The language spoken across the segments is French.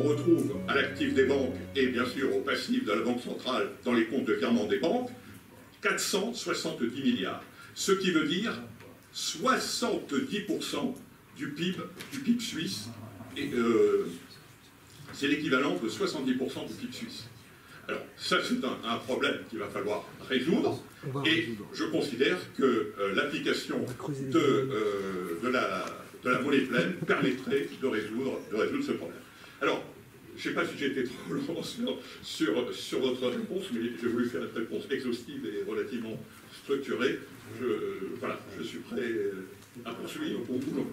qu'on retrouve à l'actif des banques et bien sûr au passif de la Banque centrale dans les comptes de virement des banques, 470 milliards. Ce qui veut dire 70% du PIB suisse. Et c'est l'équivalent de 70% du PIB suisse. Alors ça c'est un problème qu'il va falloir résoudre. Et je considère que l'application de la monnaie pleine permettrait de résoudre ce problème. Alors, je ne sais pas si j'ai été trop long sur votre réponse, mais j'ai voulu faire une réponse exhaustive et relativement structurée. Voilà, je suis prêt à poursuivre pour vous.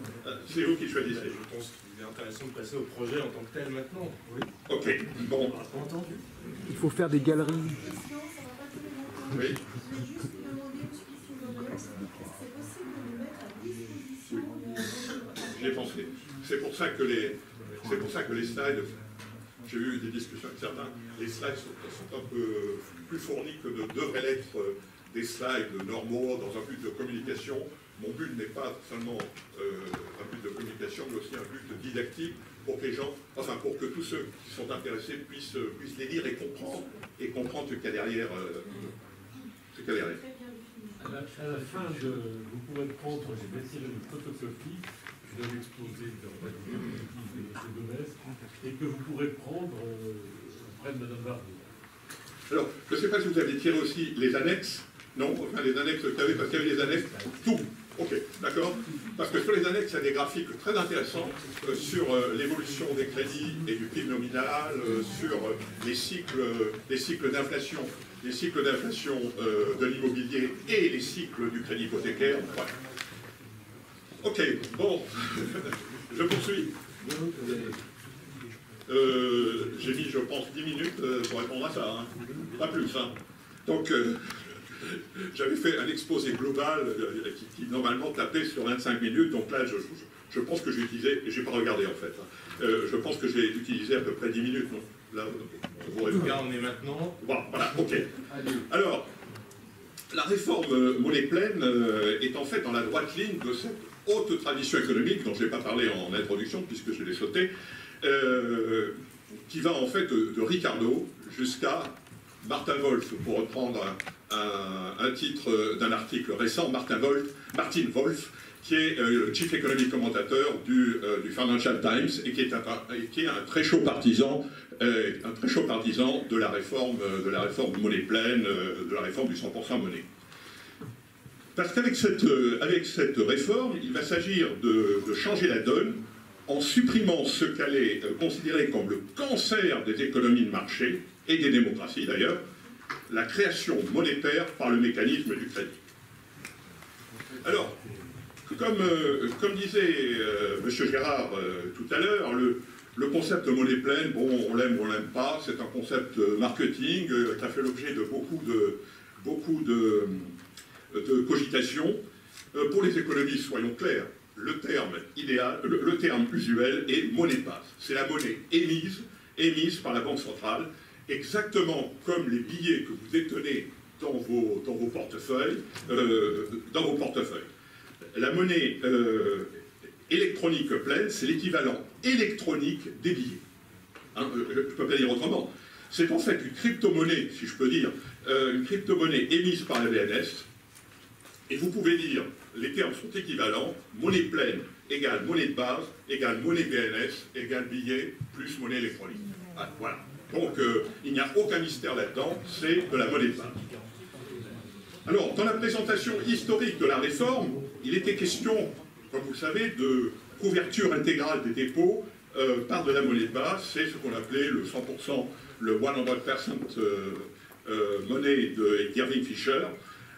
C'est vous qui choisissez. Je pense qu'il est intéressant de passer au projet en tant que tel maintenant. Oui. Ok, bon. Il faut faire des galeries. Oui. J'ai pensé. C'est pour ça que les slides, j'ai eu des discussions avec certains, les slides sont un peu plus fournis que ne devraient l'être des slides normaux dans un but de communication. Mon but n'est pas seulement un but de communication, mais aussi un but didactique pour que les gens, enfin pour que tous ceux qui sont intéressés puissent les lire et comprendre ce qu'il y a derrière. À la fin, vous pourrez prendre, j'ai basé une photocopie de l'exposé de Gonesse et que vous pourrez prendre auprès de Mme Barbier. Alors, je ne sais pas si vous avez tiré aussi les annexes. Non, enfin les annexes qu'il y avait, parce qu'il y avait les annexes, tout. Ok, d'accord. Parce que sur les annexes, il y a des graphiques très intéressants sur l'évolution des crédits et du PIB nominal, sur les cycles d'inflation, de l'immobilier et les cycles du crédit hypothécaire. Voilà. Ok, bon, je poursuis. J'ai mis, je pense, 10 minutes pour répondre à ça, hein. Pas plus. Hein. Donc, j'avais fait un exposé global qui normalement tapait sur 25 minutes, donc là, je pense que j'ai utilisé, et je n'ai pas regardé en fait, hein. Je pense que j'ai utilisé à peu près 10 minutes. Donc, là, Là, on est maintenant. Voilà, ok. Alors, la réforme monnaie pleine est en fait dans la droite ligne de cette haute tradition économique, dont je n'ai pas parlé en introduction, puisque je l'ai sauté, qui va en fait de Ricardo jusqu'à Martin Wolf, pour reprendre un titre d'un article récent, Martin Wolf, qui est le Chief Economic Commentator du Financial Times, et qui est un très chaud partisan de la réforme monnaie pleine, de la réforme du 100% monnaie. Parce qu'avec cette réforme, il va s'agir de changer la donne en supprimant ce qu'elle est considérée comme le cancer des économies de marché, et des démocraties d'ailleurs, la création monétaire par le mécanisme du crédit. Alors, comme disait M. Gérard tout à l'heure, le concept de monnaie pleine, bon, on l'aime ou on l'aime pas, c'est un concept marketing qui a fait l'objet de beaucoup de cogitations. Pour les économistes, soyons clairs, le terme usuel est monnaie base. C'est la monnaie émise par la Banque centrale, exactement comme les billets que vous détenez dans vos portefeuilles. La monnaie électronique pleine, c'est l'équivalent électronique des billets. Hein, je ne peux pas dire autrement. C'est en fait une crypto-monnaie, si je peux dire, une crypto-monnaie émise par la BNS. Et vous pouvez dire, les termes sont équivalents, monnaie pleine égale monnaie de base, égale monnaie BNS, égale billet, plus monnaie électronique. Ah, voilà. Donc, il n'y a aucun mystère là-dedans, c'est de la monnaie de base. Alors, dans la présentation historique de la réforme, il était question, comme vous le savez, de couverture intégrale des dépôts par de la monnaie de base. C'est ce qu'on appelait le 100%, le 100% monnaie d'Irving Fisher.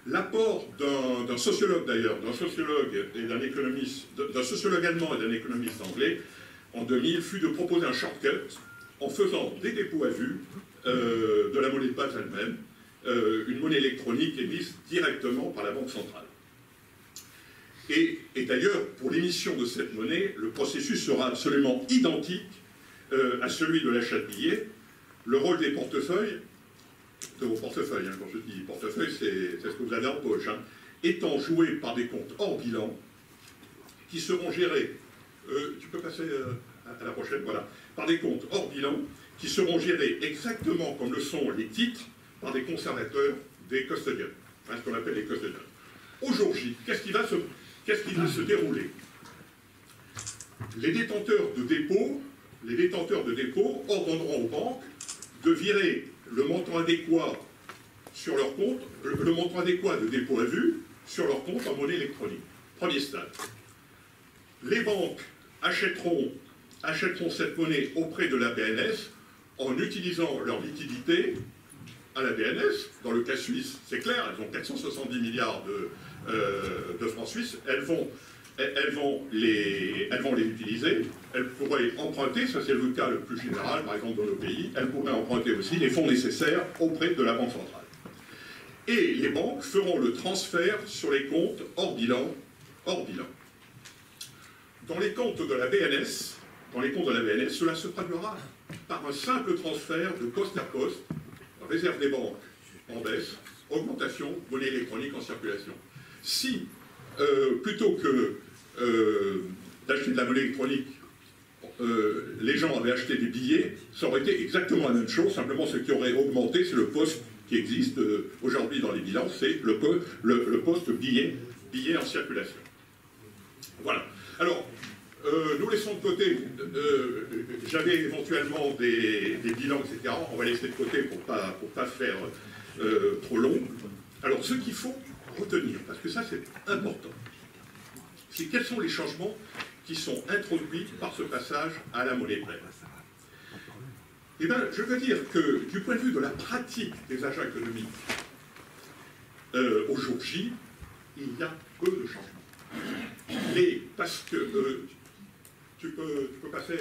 L'apport d'un sociologue d'ailleurs, d'un sociologue allemand et d'un économiste anglais, en 2000, fut de proposer un shortcut en faisant des dépôts à vue de la monnaie de base elle-même, une monnaie électronique émise directement par la Banque centrale. Et d'ailleurs, pour l'émission de cette monnaie, le processus sera absolument identique à celui de l'achat de billets. Le rôle des portefeuilles, de vos portefeuilles, hein, quand je dis portefeuille, c'est ce que vous avez en poche, hein, étant joué par des comptes hors bilan, qui seront gérés, tu peux passer à la prochaine, voilà, par des comptes hors bilan qui seront gérés exactement comme le sont les titres par des conservateurs, des custodians, hein, ce qu'on appelle les custodians. Aujourd'hui, qu'est-ce qui va se dérouler? Les détenteurs de dépôts ordonneront aux banques de virer le montant adéquat sur leur compte, le montant adéquat de dépôt à vue sur leur compte en monnaie électronique. Premier stade. Les banques achèteront cette monnaie auprès de la BNS en utilisant leur liquidité à la BNS. Dans le cas suisse, c'est clair, elles ont 470 milliards de francs suisses, elles vont les utiliser, elles pourraient emprunter, ça c'est le cas le plus général, par exemple dans nos pays, elles pourraient emprunter aussi les fonds nécessaires auprès de la Banque centrale. Et les banques feront le transfert sur les comptes hors bilan. Dans les comptes de la BNS, cela se traduira par un simple transfert de poste à poste, réserve des banques en baisse, augmentation, monnaie électronique en circulation. Si, plutôt que d'acheter de la monnaie électronique, les gens avaient acheté des billets, ça aurait été exactement la même chose, simplement ce qui aurait augmenté, c'est le poste qui existe aujourd'hui dans les bilans, c'est le poste billet en circulation. Voilà. Alors, nous laissons de côté, j'avais éventuellement des bilans, etc. On va laisser de côté pour pas faire trop long. Alors, ce qu'il faut retenir, parce que ça c'est important, c'est quels sont les changements qui sont introduits par ce passage à la monnaie pleine. Eh bien, je veux dire que du point de vue de la pratique des agents économiques, au jour J, il y a peu de changements. Parce que tu peux passer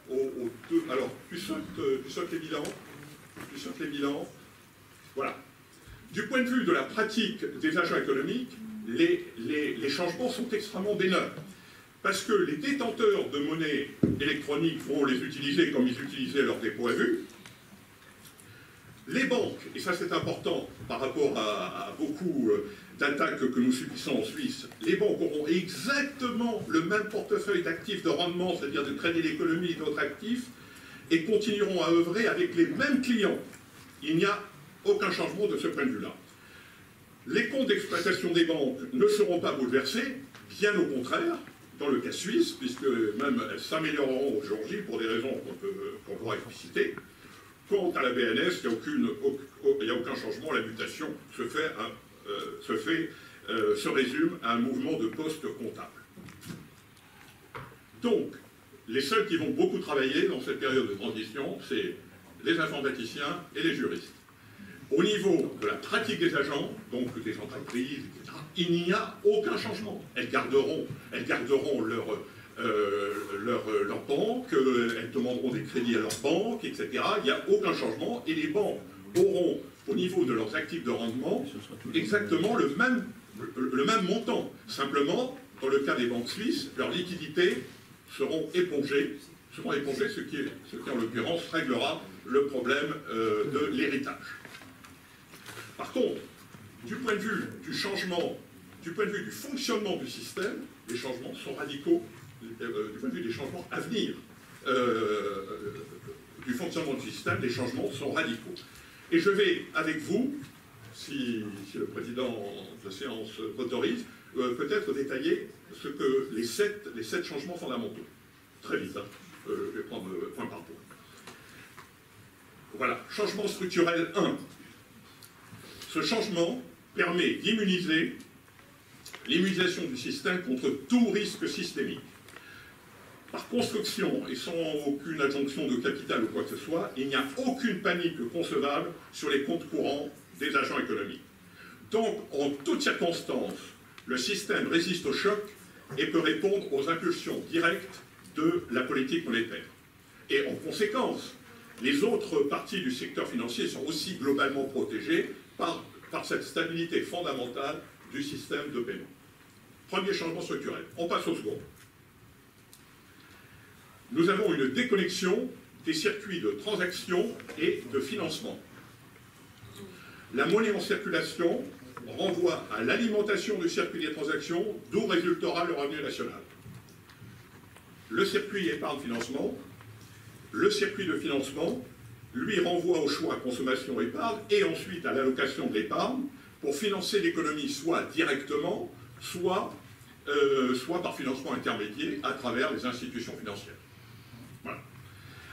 aux deux. Alors, tu sautes les bilans. Voilà. Du point de vue de la pratique des agents économiques, les changements sont extrêmement bénins. Parce que les détenteurs de monnaie électronique vont les utiliser comme ils utilisaient leur dépôt à vue. Les banques, et ça c'est important par rapport à beaucoup d'attaques que nous subissons en Suisse, les banques auront exactement le même portefeuille d'actifs de rendement, c'est-à-dire de crédit d'économie et d'autres actifs, et continueront à œuvrer avec les mêmes clients. Il n'y a aucun changement de ce point de vue-là. Les comptes d'exploitation des banques ne seront pas bouleversés, bien au contraire, dans le cas suisse, puisque même elles s'amélioreront aujourd'hui pour des raisons qu'on pourra expliciter. Quant à la BNS, il n'y a aucun changement, la mutation se résume à un mouvement de poste comptable. Donc, les seuls qui vont beaucoup travailler dans cette période de transition, c'est les informaticiens et les juristes. Au niveau de la pratique des agents, donc des entreprises, etc., il n'y a aucun changement. Elles garderont leur banque, elles demanderont des crédits à leur banque, etc. Il n'y a aucun changement et les banques auront, au niveau de leurs actifs de rendement, exactement le même montant. Simplement, dans le cas des banques suisses, leurs liquidités seront épongées, ce qui en l'occurrence réglera le problème de l'héritage. Par contre, du point de vue du changement, du point de vue du fonctionnement du système, les changements sont radicaux, du point de vue des changements à venir du fonctionnement du système, les changements sont radicaux. Et je vais, avec vous, si le président de la séance m'autorise, peut-être détailler les sept changements fondamentaux. Très vite, hein. Je vais prendre point par point. Voilà, changement structurel 1. Ce changement permet d'immuniser l'immunisation du système contre tout risque systémique. Par construction, et sans aucune adjonction de capital ou quoi que ce soit, il n'y a aucune panique concevable sur les comptes courants des agents économiques. Donc, en toutes circonstances, le système résiste au choc et peut répondre aux impulsions directes de la politique monétaire. Et en conséquence, les autres parties du secteur financier sont aussi globalement protégées par cette stabilité fondamentale du système de paiement. Premier changement structurel. On passe au second. Nous avons une déconnexion des circuits de transaction et de financement. La monnaie en circulation renvoie à l'alimentation du circuit des transactions, d'où résultera le revenu national. le circuit épargne-financement, le circuit de financement, lui renvoie au choix consommation-épargne et ensuite à l'allocation de l'épargne pour financer l'économie soit directement, soit par financement intermédiaire à travers les institutions financières. Voilà.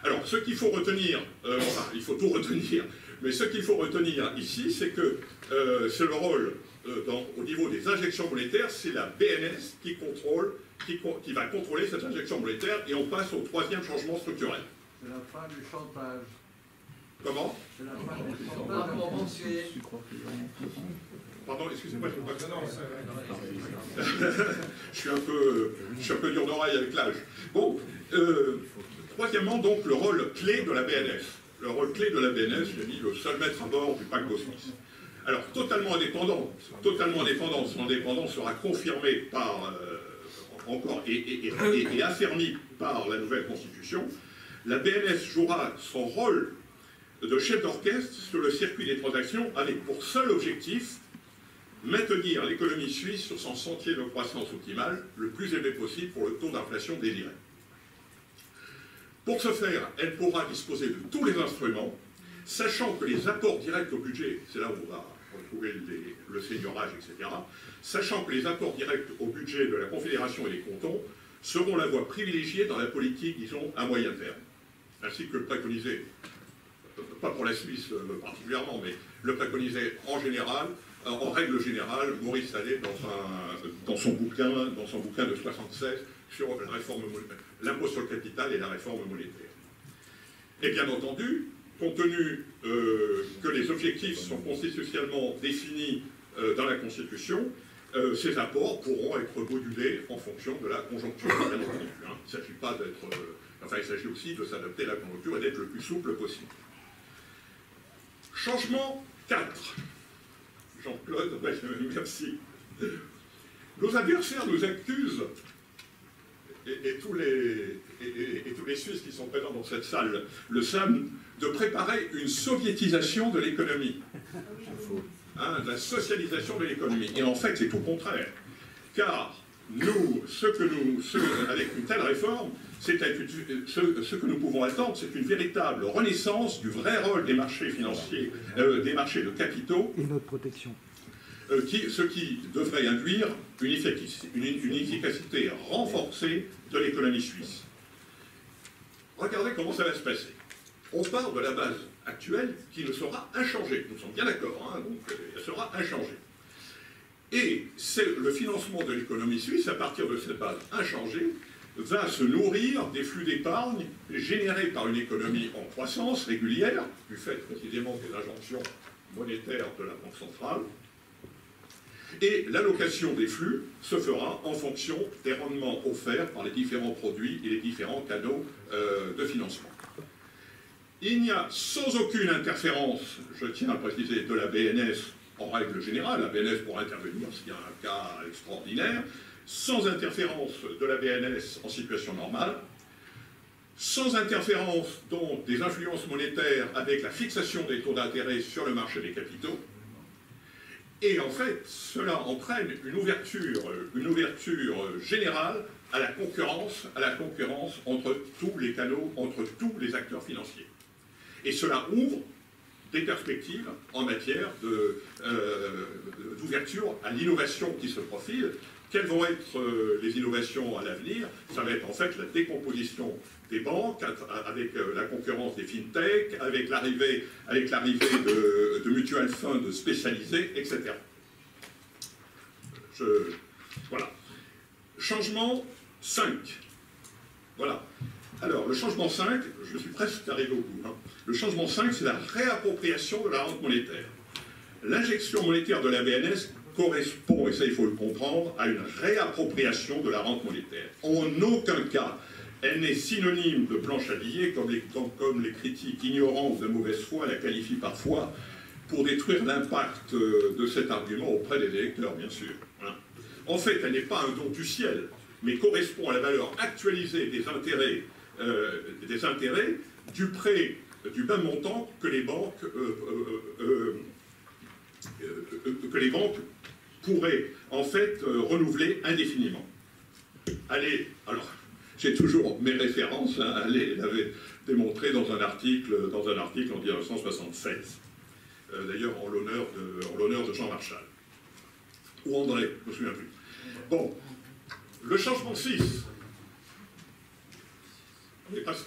Alors, ce qu'il faut retenir, enfin, il faut tout retenir, mais ce qu'il faut retenir ici, c'est que c'est le rôle, au niveau des injections monétaires, c'est la BNS qui va contrôler cette injection monétaire, et on passe au troisième changement structurel. C'est la fin du chantage. Comment? C'est la fin du chantage. Pardon, excusez-moi, je suis un peu dur d'oreille avec l'âge. Bon, troisièmement, donc, le rôle clé de la BNS. Le rôle clé de la BNS, j'ai dit, le seul maître à bord du paquebot suisse. Alors, totalement indépendante, son indépendance sera confirmée par, encore, et affermie par la nouvelle Constitution. La BNS jouera son rôle de chef d'orchestre sur le circuit des transactions avec pour seul objectif maintenir l'économie suisse sur son sentier de croissance optimale le plus élevé possible pour le taux d'inflation désiré. Pour ce faire, elle pourra disposer de tous les instruments, sachant que les apports directs au budget, c'est là où on va retrouver le seigneurage, etc., sachant que les apports directs au budget de la Confédération et des cantons seront la voie privilégiée dans la politique, disons, à moyen terme, ainsi que le préconisait, pas pour la Suisse particulièrement, mais le préconisait en général, en règle générale, Maurice Allais dans son bouquin de 76 sur l'impôt sur le capital et la réforme monétaire. Et bien entendu, compte tenu que les objectifs sont constitutionnellement définis dans la Constitution, ces apports pourront être modulés en fonction de la conjoncture. Bien entendu, hein. Il ne s'agit pas d'être... enfin, il s'agit aussi de s'adapter à la conjoncture et d'être le plus souple possible. Changement 4. Jean-Claude, merci. Nos adversaires nous accusent, et tous les Suisses qui sont présents dans cette salle le savent, de préparer une soviétisation de l'économie. Hein, de la socialisation de l'économie. Et en fait, c'est tout le contraire. Car nous, avec une telle réforme, ce que nous pouvons attendre, c'est une véritable renaissance du vrai rôle des marchés financiers, des marchés de capitaux. Et notre protection. Ce qui devrait induire une efficacité renforcée de l'économie suisse. Regardez comment ça va se passer. On part de la base actuelle qui ne sera inchangée. Nous sommes bien d'accord, hein, donc elle sera inchangée. Et le financement de l'économie suisse, à partir de cette base inchangée, va se nourrir des flux d'épargne générés par une économie en croissance régulière, du fait précisément des injonctions monétaires de la Banque centrale. Et l'allocation des flux se fera en fonction des rendements offerts par les différents produits et les différents canaux de financement. Il n'y a sans aucune interférence, je tiens à préciser, de la BNS en règle générale, la BNS pourra intervenir s'il y a un cas extraordinaire, sans interférence de la BNS en situation normale, sans interférence donc des influences monétaires avec la fixation des taux d'intérêt sur le marché des capitaux. Et en fait, cela entraîne une ouverture générale à la concurrence entre tous les canaux, entre tous les acteurs financiers. Et cela ouvre des perspectives en matière d'ouverture à l'innovation qui se profile. Quelles vont être les innovations à l'avenir? Ça va être en fait la décomposition des banques, avec la concurrence des fintech, avec l'arrivée de mutual funds spécialisés, etc. Voilà. Changement 5. Voilà. Alors, le changement 5, je suis presque arrivé au bout. Hein. Le changement 5, c'est la réappropriation de la rente monétaire. L'injection monétaire de la BNS correspond, et ça il faut le comprendre, à une réappropriation de la rente monétaire. En aucun cas, elle n'est synonyme de planche à billets, comme les critiques ignorants ou de mauvaise foi la qualifient parfois, pour détruire l'impact de cet argument auprès des électeurs, bien sûr. Hein. En fait, elle n'est pas un don du ciel, mais correspond à la valeur actualisée des intérêts du prêt du même montant que les banques pourraient en fait renouveler indéfiniment. Allez, alors, j'ai toujours mes références, hein, elle l'avait démontré dans un article en 1976, d'ailleurs en l'honneur de Jean Marchal, ou André, je ne me souviens plus. Bon, le changement 6,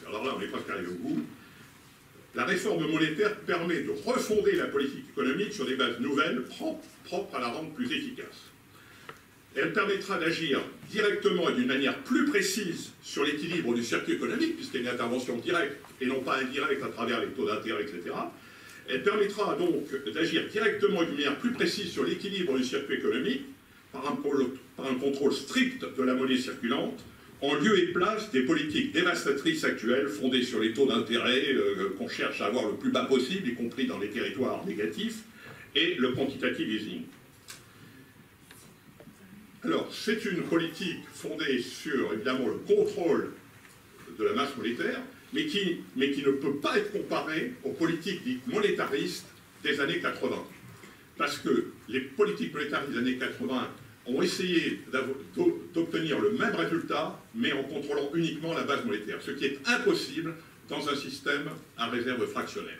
alors là on est presque arrivé au bout. La réforme monétaire permet de refonder la politique économique sur des bases nouvelles, propres à la rendre plus efficace. Elle permettra d'agir directement et d'une manière plus précise sur l'équilibre du circuit économique, puisqu'il y a une intervention directe et non pas indirecte à travers les taux d'intérêt, etc. Elle permettra donc d'agir directement et d'une manière plus précise sur l'équilibre du circuit économique par un contrôle strict de la monnaie circulante, en lieu et place des politiques dévastatrices actuelles fondées sur les taux d'intérêt qu'on cherche à avoir le plus bas possible, y compris dans les territoires négatifs, et le quantitative easing. Alors, c'est une politique fondée sur, évidemment, le contrôle de la masse monétaire, mais qui ne peut pas être comparée aux politiques dites monétaristes des années 80. Parce que les politiques monétaristes des années 80 ont essayé d'obtenir le même résultat, mais en contrôlant uniquement la base monétaire, ce qui est impossible dans un système à réserve fractionnaire.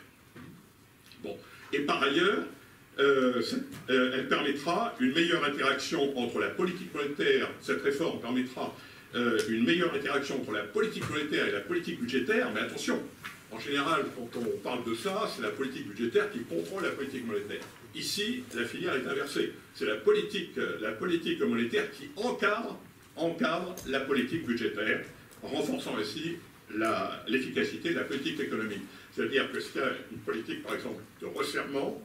Bon. Et par ailleurs, elle permettra une meilleure interaction entre la politique monétaire, cette réforme permettra une meilleure interaction entre la politique monétaire et la politique budgétaire, mais attention, en général, quand on parle de ça, c'est la politique budgétaire qui contrôle la politique monétaire. Ici, la filière est inversée. C'est la politique monétaire qui encadre la politique budgétaire, renforçant ainsi l'efficacité de la politique économique. C'est-à-dire que s'il y a une politique, par exemple, de resserrement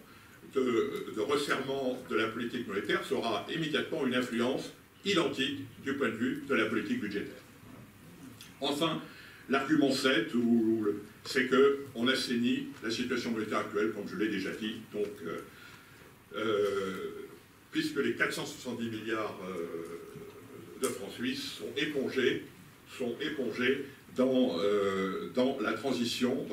de la politique monétaire, ça aura immédiatement une influence identique du point de vue de la politique budgétaire. Enfin, l'argument 7, c'est qu'on assainit la situation monétaire actuelle, comme je l'ai déjà dit. Donc, puisque les 470 milliards de francs suisses sont épongés dans la transition,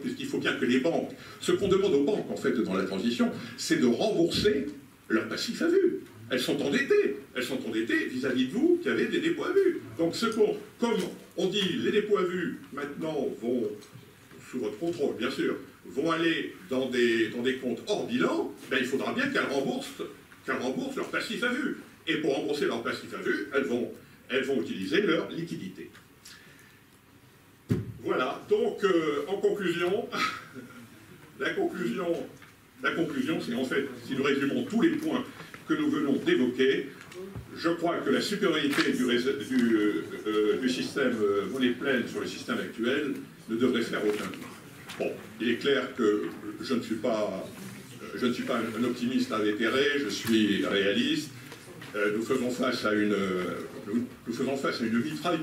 puisqu'il faut bien que les banques, ce qu'on demande aux banques en fait dans la transition, c'est de rembourser leur passif à vue. Elles sont endettées vis-à-vis de vous qui avez des dépôts à vue. Donc comme on dit, les dépôts à vue maintenant vont, sous votre contrôle bien sûr, vont aller dans des comptes hors bilan, ben, il faudra bien qu'elles remboursent leur passif à vue. Et pour rembourser leur passif à vue, elles vont utiliser leur liquidité. Voilà, donc en conclusion, la conclusion c'est en fait, si nous résumons tous les points que nous venons d'évoquer, je crois que la supériorité du système monnaie pleine sur le système actuel ne devrait faire aucun doute. Bon, il est clair que je ne suis pas un optimiste invétéré, je suis réaliste. Nous faisons face à une mitraille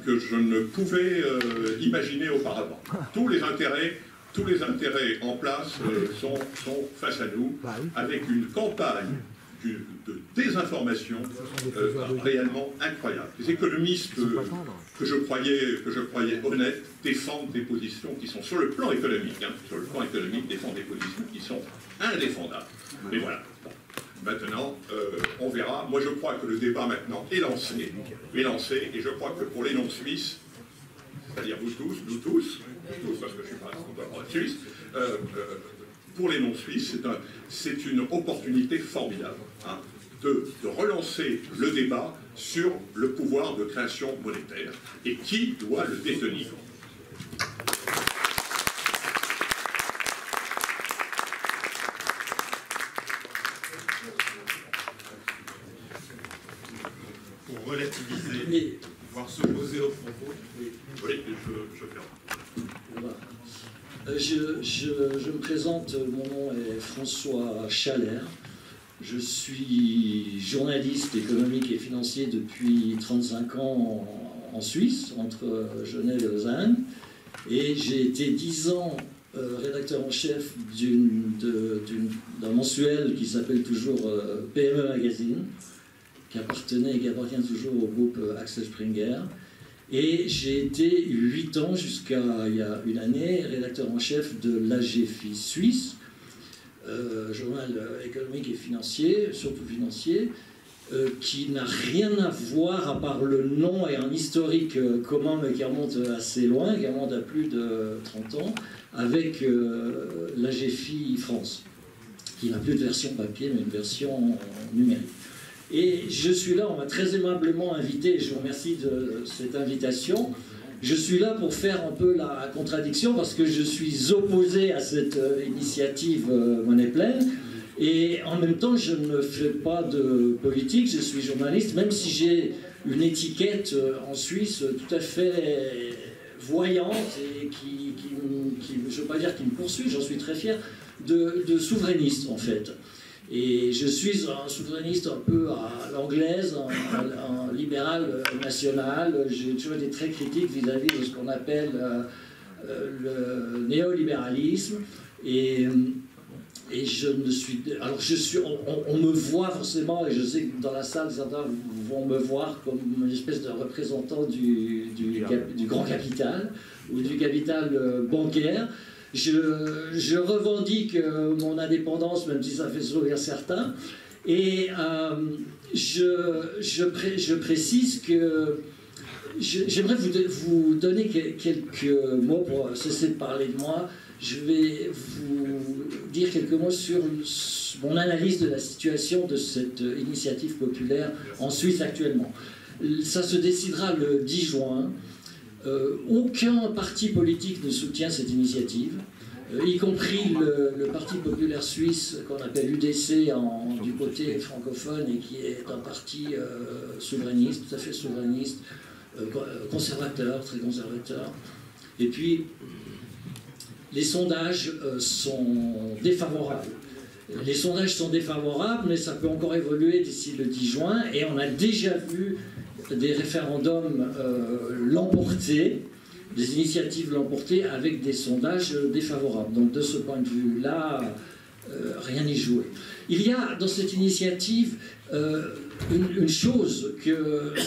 que je ne pouvais imaginer auparavant. Tous les intérêts en place sont face à nous, avec une campagne de désinformation réellement incroyable. Les économistes que je croyais honnêtes défendent des positions qui sont sur le plan économique, défendent des positions qui sont indéfendables. Mais voilà. Bon. Maintenant, on verra. Moi, je crois que le débat maintenant est lancé, et je crois que pour les non-suisses, c'est-à-dire vous tous, nous tous, parce que je ne suis pas suisse, pour les non-suisses, c'est une opportunité formidable hein, de relancer le débat sur le pouvoir de création monétaire et qui doit le détenir. Pour relativiser, voire s'opposer aux propos. Oui, je ferme. Voilà. Je me présente, mon nom est François Chalère. Je suis journaliste économique et financier depuis 35 ans en Suisse, entre Genève et Lausanne. Et j'ai été 10 ans rédacteur en chef d'un mensuel qui s'appelle toujours PME Magazine, qui appartenait et qui appartient toujours au groupe Axel Springer. Et j'ai été 8 ans, jusqu'à il y a une année, rédacteur en chef de l'AGFI Suisse, journal économique et financier, surtout financier. qui n'a rien à voir, à part le nom et un historique commun, mais qui remonte assez loin, qui remonte à plus de 30 ans, avec l'AGFI France, qui n'a plus de version papier, mais une version numérique. Et je suis là, on m'a très aimablement invité, et je vous remercie de cette invitation. Je suis là pour faire un peu la contradiction, parce que je suis opposé à cette initiative Monnaie Pleine, et en même temps, je ne fais pas de politique, je suis journaliste, même si j'ai une étiquette en Suisse tout à fait voyante et qui je ne veux pas dire qui me poursuit, j'en suis très fier, de souverainiste en fait. Et je suis un souverainiste un peu à l'anglaise, un libéral national. J'ai toujours été très critique vis-à-vis de ce qu'on appelle le néolibéralisme. Et je ne suis... Alors on me voit forcément, et je sais que dans la salle, certains vont me voir comme une espèce de représentant du grand capital, ou du capital bancaire. Je revendique mon indépendance, même si ça fait sourire certains. Et je précise que j'aimerais vous donner quelques mots pour cesser de parler de moi. Je vais vous dire quelques mots sur mon analyse de la situation de cette initiative populaire en Suisse actuellement. Ça se décidera le 10 juin. Aucun parti politique ne soutient cette initiative, y compris le Parti populaire suisse qu'on appelle UDC du côté francophone et qui est un parti souverainiste, tout à fait souverainiste, conservateur, très conservateur. Et puis, les sondages sont défavorables. Les sondages sont défavorables, mais ça peut encore évoluer d'ici le 10 juin, et on a déjà vu des référendums l'emporter, des initiatives l'emporter avec des sondages défavorables. Donc de ce point de vue-là, rien n'est joué. Il y a dans cette initiative une chose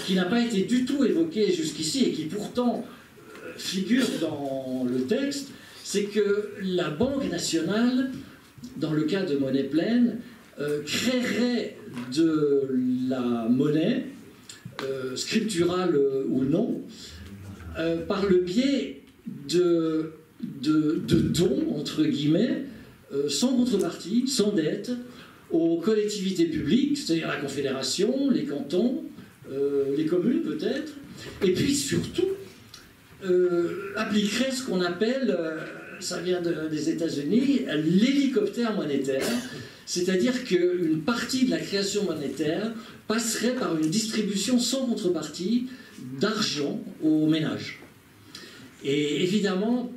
qui n'a pas été du tout évoquée jusqu'ici et qui pourtant figure dans le texte, c'est que la Banque nationale, dans le cas de Monnaie Pleine, créerait de la monnaie, scripturale ou non, par le biais de dons, entre guillemets, sans contrepartie, sans dette, aux collectivités publiques, c'est-à-dire la Confédération, les cantons, les communes peut-être, et puis surtout appliquerait ce qu'on appelle, ça vient des États-Unis, l'hélicoptère monétaire, c'est-à-dire qu'une partie de la création monétaire passerait par une distribution sans contrepartie d'argent aux ménages. Et évidemment,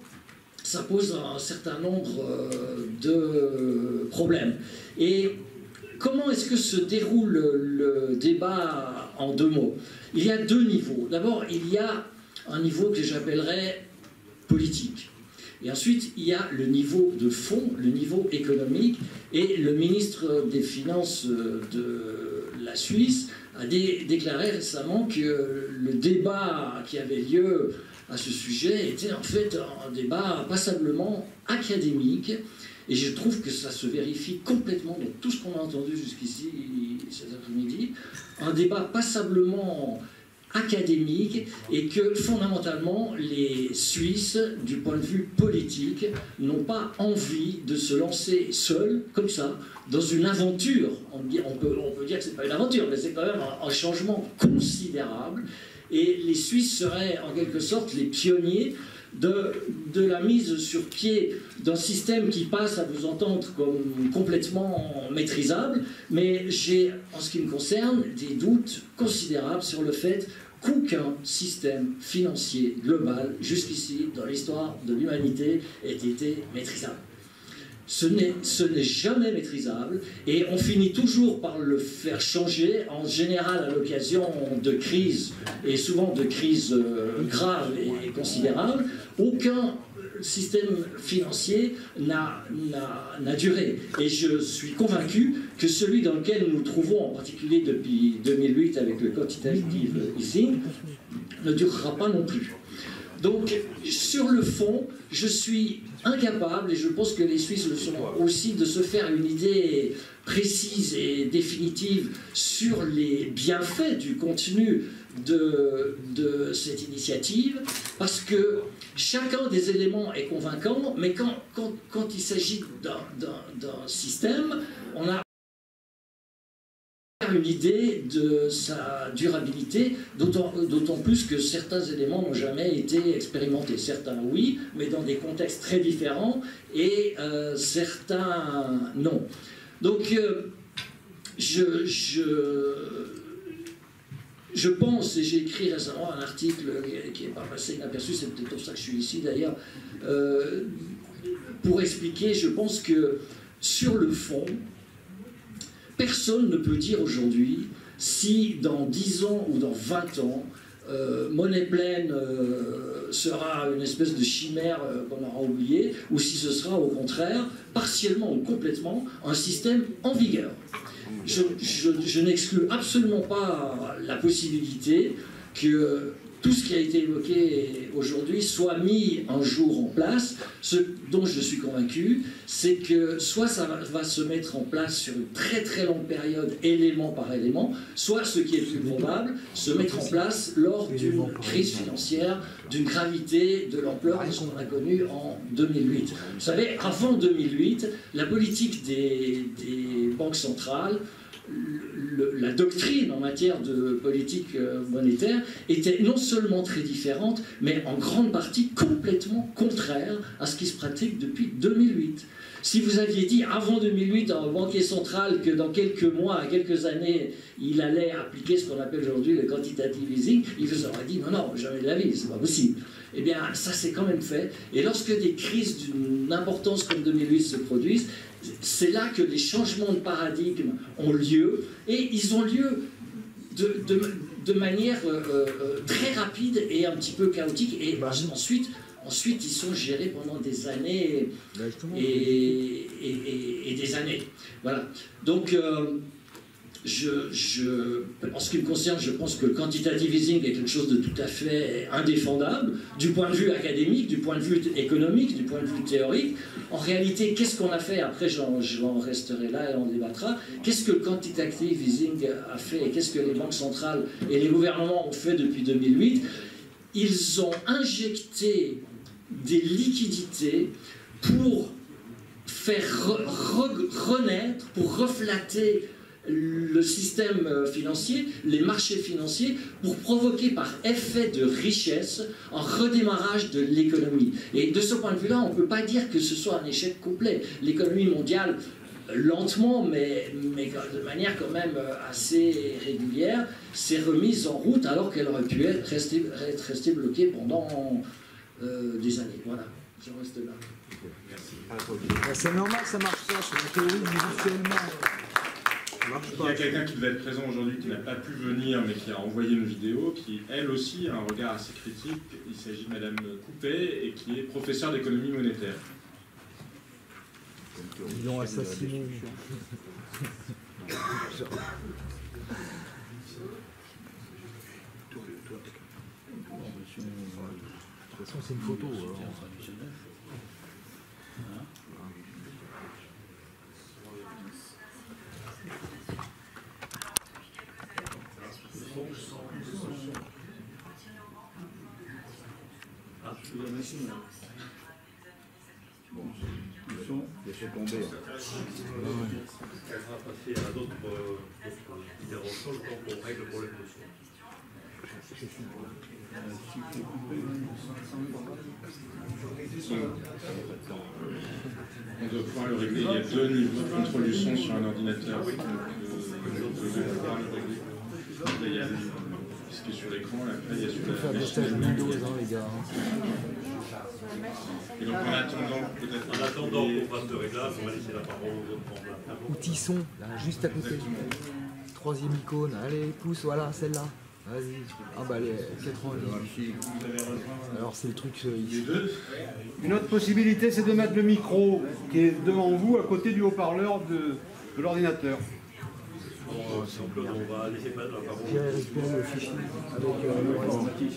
ça pose un certain nombre de problèmes. Et comment est-ce que se déroule le débat en deux mots? Il y a deux niveaux. D'abord, il y a un niveau que j'appellerais politique. Et ensuite, il y a le niveau de fond, le niveau économique. Et le ministre des Finances de la Suisse a déclaré récemment que le débat qui avait lieu à ce sujet était en fait un débat passablement académique. Et je trouve que ça se vérifie complètement dans tout ce qu'on a entendu jusqu'ici cet après-midi. Un débat passablement académique, et que fondamentalement les Suisses, du point de vue politique, n'ont pas envie de se lancer seuls, comme ça, dans une aventure. On peut dire que ce n'est pas une aventure, mais c'est quand même un changement considérable, et les Suisses seraient en quelque sorte les pionniers de la mise sur pied d'un système qui passe, à vous entendre, comme complètement maîtrisable, mais j'ai, en ce qui me concerne, des doutes considérables sur le fait qu'aucun système financier global, jusqu'ici, dans l'histoire de l'humanité, ait été maîtrisable. Ce n'est jamais maîtrisable, et on finit toujours par le faire changer, en général à l'occasion de crises, et souvent de crises graves et considérables. Aucun système financier n'a duré. Et je suis convaincu que celui dans lequel nous nous trouvons, en particulier depuis 2008 avec le quantitative easing, ne durera pas non plus. Donc, sur le fond, je suis incapable, et je pense que les Suisses le sont aussi, de se faire une idée précise et définitive sur les bienfaits du contenu de cette initiative, parce que chacun des éléments est convaincant, mais quand il s'agit d'un système, on a une idée de sa durabilité, d'autant plus que certains éléments n'ont jamais été expérimentés. Certains oui, mais dans des contextes très différents, et certains non. Donc je pense, et j'ai écrit récemment un article qui n'est pas passé inaperçu, c'est peut-être pour ça que je suis ici d'ailleurs, pour expliquer, je pense que sur le fond, personne ne peut dire aujourd'hui si dans 10 ans ou dans 20 ans, Monnaie Pleine sera une espèce de chimère qu'on aura oubliée, ou si ce sera au contraire, partiellement ou complètement, un système en vigueur. Je n'exclus absolument pas la possibilité que tout ce qui a été évoqué aujourd'hui soit mis un jour en place. Ce dont je suis convaincu, c'est que soit ça va se mettre en place sur une très très longue période, élément par élément, soit, ce qui est plus probable, se mettre en place lors d'une crise financière d'une gravité, de l'ampleur de ce qu'on a connu en 2008. Vous savez, avant 2008, la politique des banques centrales, la doctrine en matière de politique monétaire était non seulement très différente, mais en grande partie complètement contraire à ce qui se pratique depuis 2008. Si vous aviez dit avant 2008 à un banquier central que dans quelques mois, quelques années, il allait appliquer ce qu'on appelle aujourd'hui le quantitative easing, il vous aurait dit non, non, jamais de la vie, c'est pas possible. Eh bien, ça c'est quand même fait. Et lorsque des crises d'une importance comme 2008 se produisent, c'est là que les changements de paradigme ont lieu, et ils ont lieu de manière très rapide et un petit peu chaotique, et ensuite ils sont gérés pendant des années et des années. Voilà. Donc, en ce qui me concerne, je pense que le quantitative easing est quelque chose de tout à fait indéfendable, du point de vue académique, du point de vue économique, du point de vue théorique. En réalité, qu'est-ce qu'on a fait? Après, j'en resterai là et on débattra. Qu'est-ce que le quantitative easing a fait, et qu'est-ce que les banques centrales et les gouvernements ont fait depuis 2008? Ils ont injecté des liquidités pour faire renaître, pour reflatter le système financier, les marchés financiers, pour provoquer par effet de richesse un redémarrage de l'économie. Et de ce point de vue-là, on ne peut pas dire que ce soit un échec complet. L'économie mondiale, lentement, mais de manière quand même assez régulière, s'est remise en route, alors qu'elle aurait pu être restée bloquée pendant des années. Voilà, je reste là. Merci. C'est normal, ça marche pas sur la théorie, visuellement. Il y a quelqu'un qui devait être présent aujourd'hui, qui n'a pas pu venir, mais qui a envoyé une vidéo, qui, elle aussi, a un regard assez critique. Il s'agit de Madame Coupet, et qui est professeure d'économie monétaire. Ils l'ont assassiné. De toute façon, c'est une photo. La machine, là. Bon, le son, laissez tomber. Elle va passer à d'autres interventions, le temps qu'on règle le problème de son. On doit pouvoir le régler. Il y a 2 niveaux de contrôle du son sur un ordinateur. Donc, vous devez pouvoir le régler. Là, il y a ce qui est sur l'écran, après il y a sur la machine. Windows, les gars. Et donc en attendant, peut-être. En attendant qu'on fasse le réglage, on va laisser la parole aux autres membres. Outils son, là, juste à côté. Troisième icône, allez, pousse, voilà, celle-là. Vas-y. Ah bah les 90. Alors c'est le truc ici. Une autre possibilité, c'est de mettre le micro qui est devant vous à côté du haut-parleur de l'ordinateur. On va laisser pas la parole. J'ai récupéré le fichier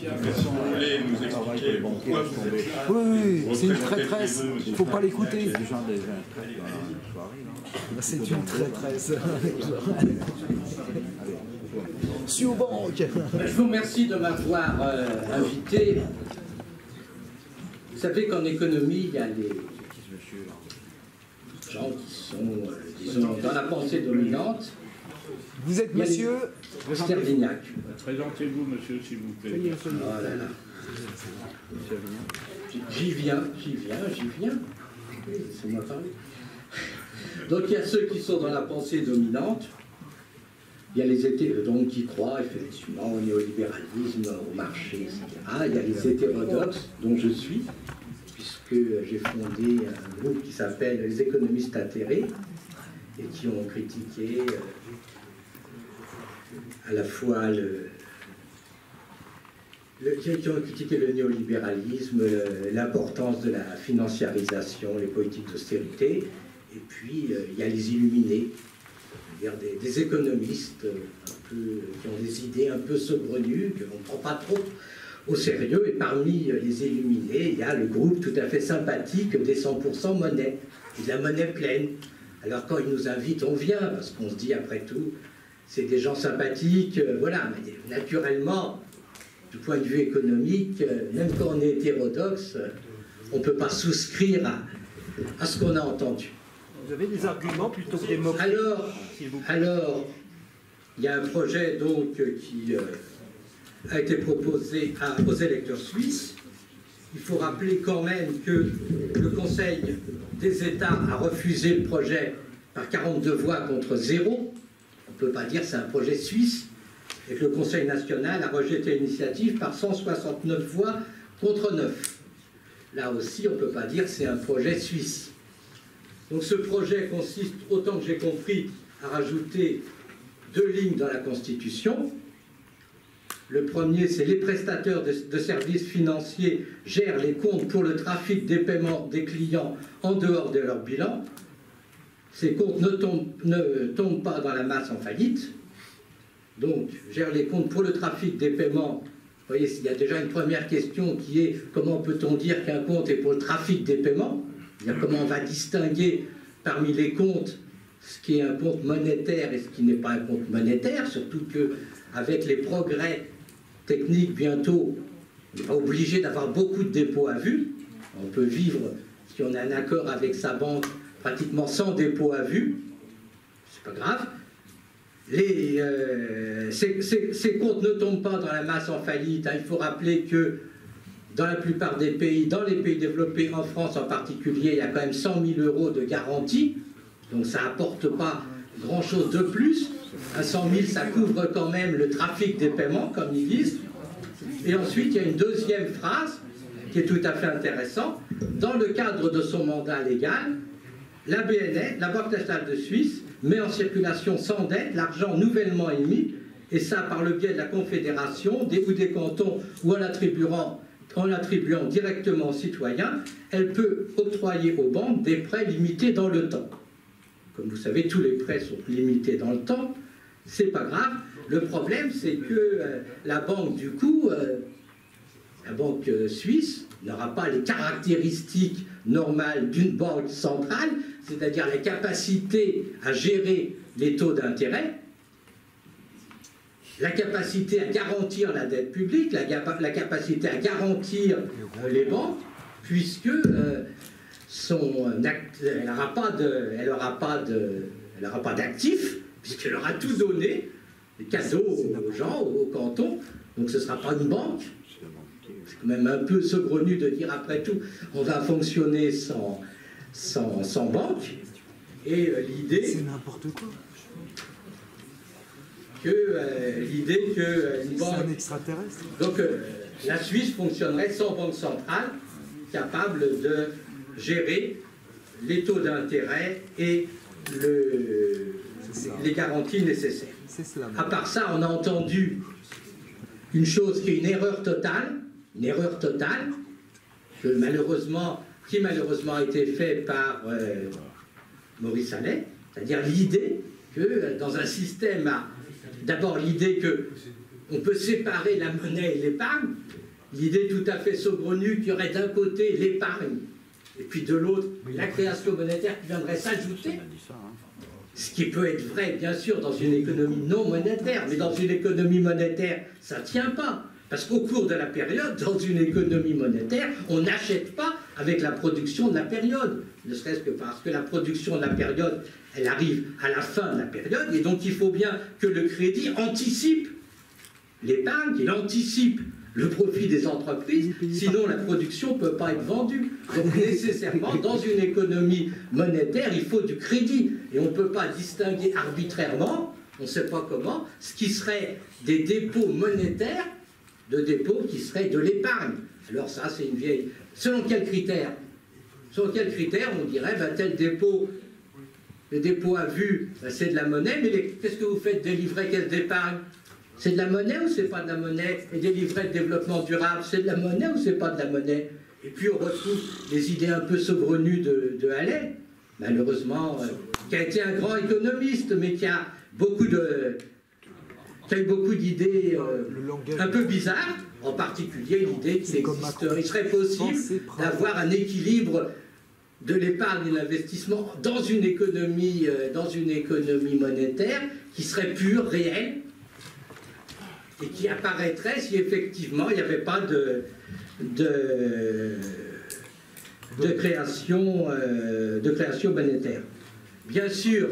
avec Si vous voulez nous expliquer pourquoi vous êtes là, oui, c'est une traîtresse. Il ne faut pas l'écouter. Les gens déjà traitent dans la soirée, là. C'est une traîtresse. Je suis au banque. Je vous remercie de m'avoir invité. Vous savez qu'en économie, il y a les gens qui sont, disons, dans la pensée dominante. Vous êtes monsieur Sterlignac. Présentez-vous, monsieur, s'il vous plaît. Oh là là. J'y viens. Laissez-moi parler. Donc il y a ceux qui sont dans la pensée dominante. Il y a les donc qui croient effectivement au néolibéralisme, au marché, etc. Il y a les hétérodoxes, dont je suis, puisque j'ai fondé un groupe qui s'appelle les économistes atterrés, et qui ont critiqué à la fois qui ont critiqué le néolibéralisme, l'importance de la financiarisation, les politiques d'austérité, et puis il y a les illuminés, c'est-à-dire des économistes qui ont des idées un peu saugrenues, qu'on ne prend pas trop au sérieux, et parmi les illuminés, il y a le groupe tout à fait sympathique des 100% monnaie, et de la monnaie pleine. Alors quand ils nous invitent, on vient, parce qu'on se dit après tout, c'est des gens sympathiques, voilà, mais naturellement, du point de vue économique, même quand on est hétérodoxe, on ne peut pas souscrire à ce qu'on a entendu. Vous avez des arguments plutôt que des mots. Alors, il y a un projet donc qui a été proposé aux électeurs suisses. Il faut rappeler quand même que le Conseil des États a refusé le projet par 42 voix contre 0. On ne peut pas dire que c'est un projet suisse. Et que le Conseil national a rejeté l'initiative par 169 voix contre 9. Là aussi, on ne peut pas dire que c'est un projet suisse. Donc ce projet consiste, autant que j'ai compris, à rajouter 2 lignes dans la Constitution. Le premier, c'est les prestataires de services financiers gèrent les comptes pour le trafic des paiements des clients en dehors de leur bilan. Ces comptes ne tombent pas dans la masse en faillite. Donc, gère les comptes pour le trafic des paiements. Vous voyez, il y a déjà une première question qui est comment peut-on dire qu'un compte est pour le trafic des paiements? Comment on va distinguer parmi les comptes ce qui est un compte monétaire et ce qui n'est pas un compte monétaire, surtout qu'avec les progrès techniques bientôt, on n'est pas obligé d'avoir beaucoup de dépôts à vue. On peut vivre, si on a un accord avec sa banque, pratiquement sans dépôt à vue. C'est pas grave. Ces comptes ne tombent pas dans la masse en faillite. Il faut rappeler que dans la plupart des pays, dans les pays développés, en France en particulier, il y a quand même 100 000 € de garantie. Donc ça n'apporte pas grand-chose de plus. À 100 000, ça couvre quand même le trafic des paiements, comme ils disent. Et ensuite, il y a une deuxième phrase qui est tout à fait intéressante. Dans le cadre de son mandat légal, la BNS, la Banque nationale de Suisse, met en circulation sans dette l'argent nouvellement émis, et ça par le biais de la Confédération, ou des cantons, ou en l'attribuant directement aux citoyens. Elle peut octroyer aux banques des prêts limités dans le temps. Comme vous savez, tous les prêts sont limités dans le temps, c'est pas grave. Le problème, c'est que la banque, du coup, la banque suisse, n'aura pas les caractéristiques normales d'une banque centrale, c'est-à-dire la capacité à gérer les taux d'intérêt, la capacité à garantir la dette publique, la capacité à garantir les banques, puisque elle n'aura pas d'actifs, puisqu'elle aura tout donné, des cadeaux aux gens, aux cantons, donc ce ne sera pas une banque. C'est quand même un peu saugrenu de dire après tout, on va fonctionner sans banque. Et l'idée... C'est n'importe quoi. L'idée que une banque... C'est un extraterrestre. Donc la Suisse fonctionnerait sans banque centrale, capable de gérer les taux d'intérêt et les garanties nécessaires. À part ça, on a entendu une chose qui est une erreur totale, qui malheureusement a été faite par Maurice Allais, c'est-à-dire l'idée que dans un système à d'abord l'idée qu'on peut séparer la monnaie et l'épargne, l'idée tout à fait saugrenue qu'il y aurait d'un côté l'épargne et puis de l'autre la création monétaire qui viendrait s'ajouter, ce qui peut être vrai bien sûr dans une économie non monétaire, mais dans une économie monétaire ça ne tient pas. Parce qu'au cours de la période, dans une économie monétaire, on n'achète pas avec la production de la période. Ne serait-ce que parce que la production de la période, elle arrive à la fin de la période, et donc il faut bien que le crédit anticipe l'épargne, qu'il anticipe le profit des entreprises, sinon la production ne peut pas être vendue. Donc nécessairement, dans une économie monétaire, il faut du crédit. Et on ne peut pas distinguer arbitrairement, on ne sait pas comment, ce qui serait des dépôts monétaires de dépôts qui seraient de l'épargne. Alors ça, c'est une vieille... Selon quels critères? Selon quels critères on dirait, ben, tel dépôt, le dépôt à vue, ben, c'est de la monnaie, mais qu'est-ce que vous faites des livrets caisse d'épargne? C'est de la monnaie ou c'est pas de la monnaie? Et des livrets de développement durable, c'est de la monnaie ou c'est pas de la monnaie? Et puis on retrouve des idées un peu saugrenues de Halley, malheureusement, qui a été un grand économiste, mais qui a beaucoup de... qui a eu beaucoup d'idées un peu bizarres, en particulier l'idée qu'il serait possible d'avoir un équilibre de l'épargne et de l'investissement dans une économie monétaire qui serait pure, réelle, et qui apparaîtrait si effectivement il n'y avait pas de création monétaire. Bien sûr,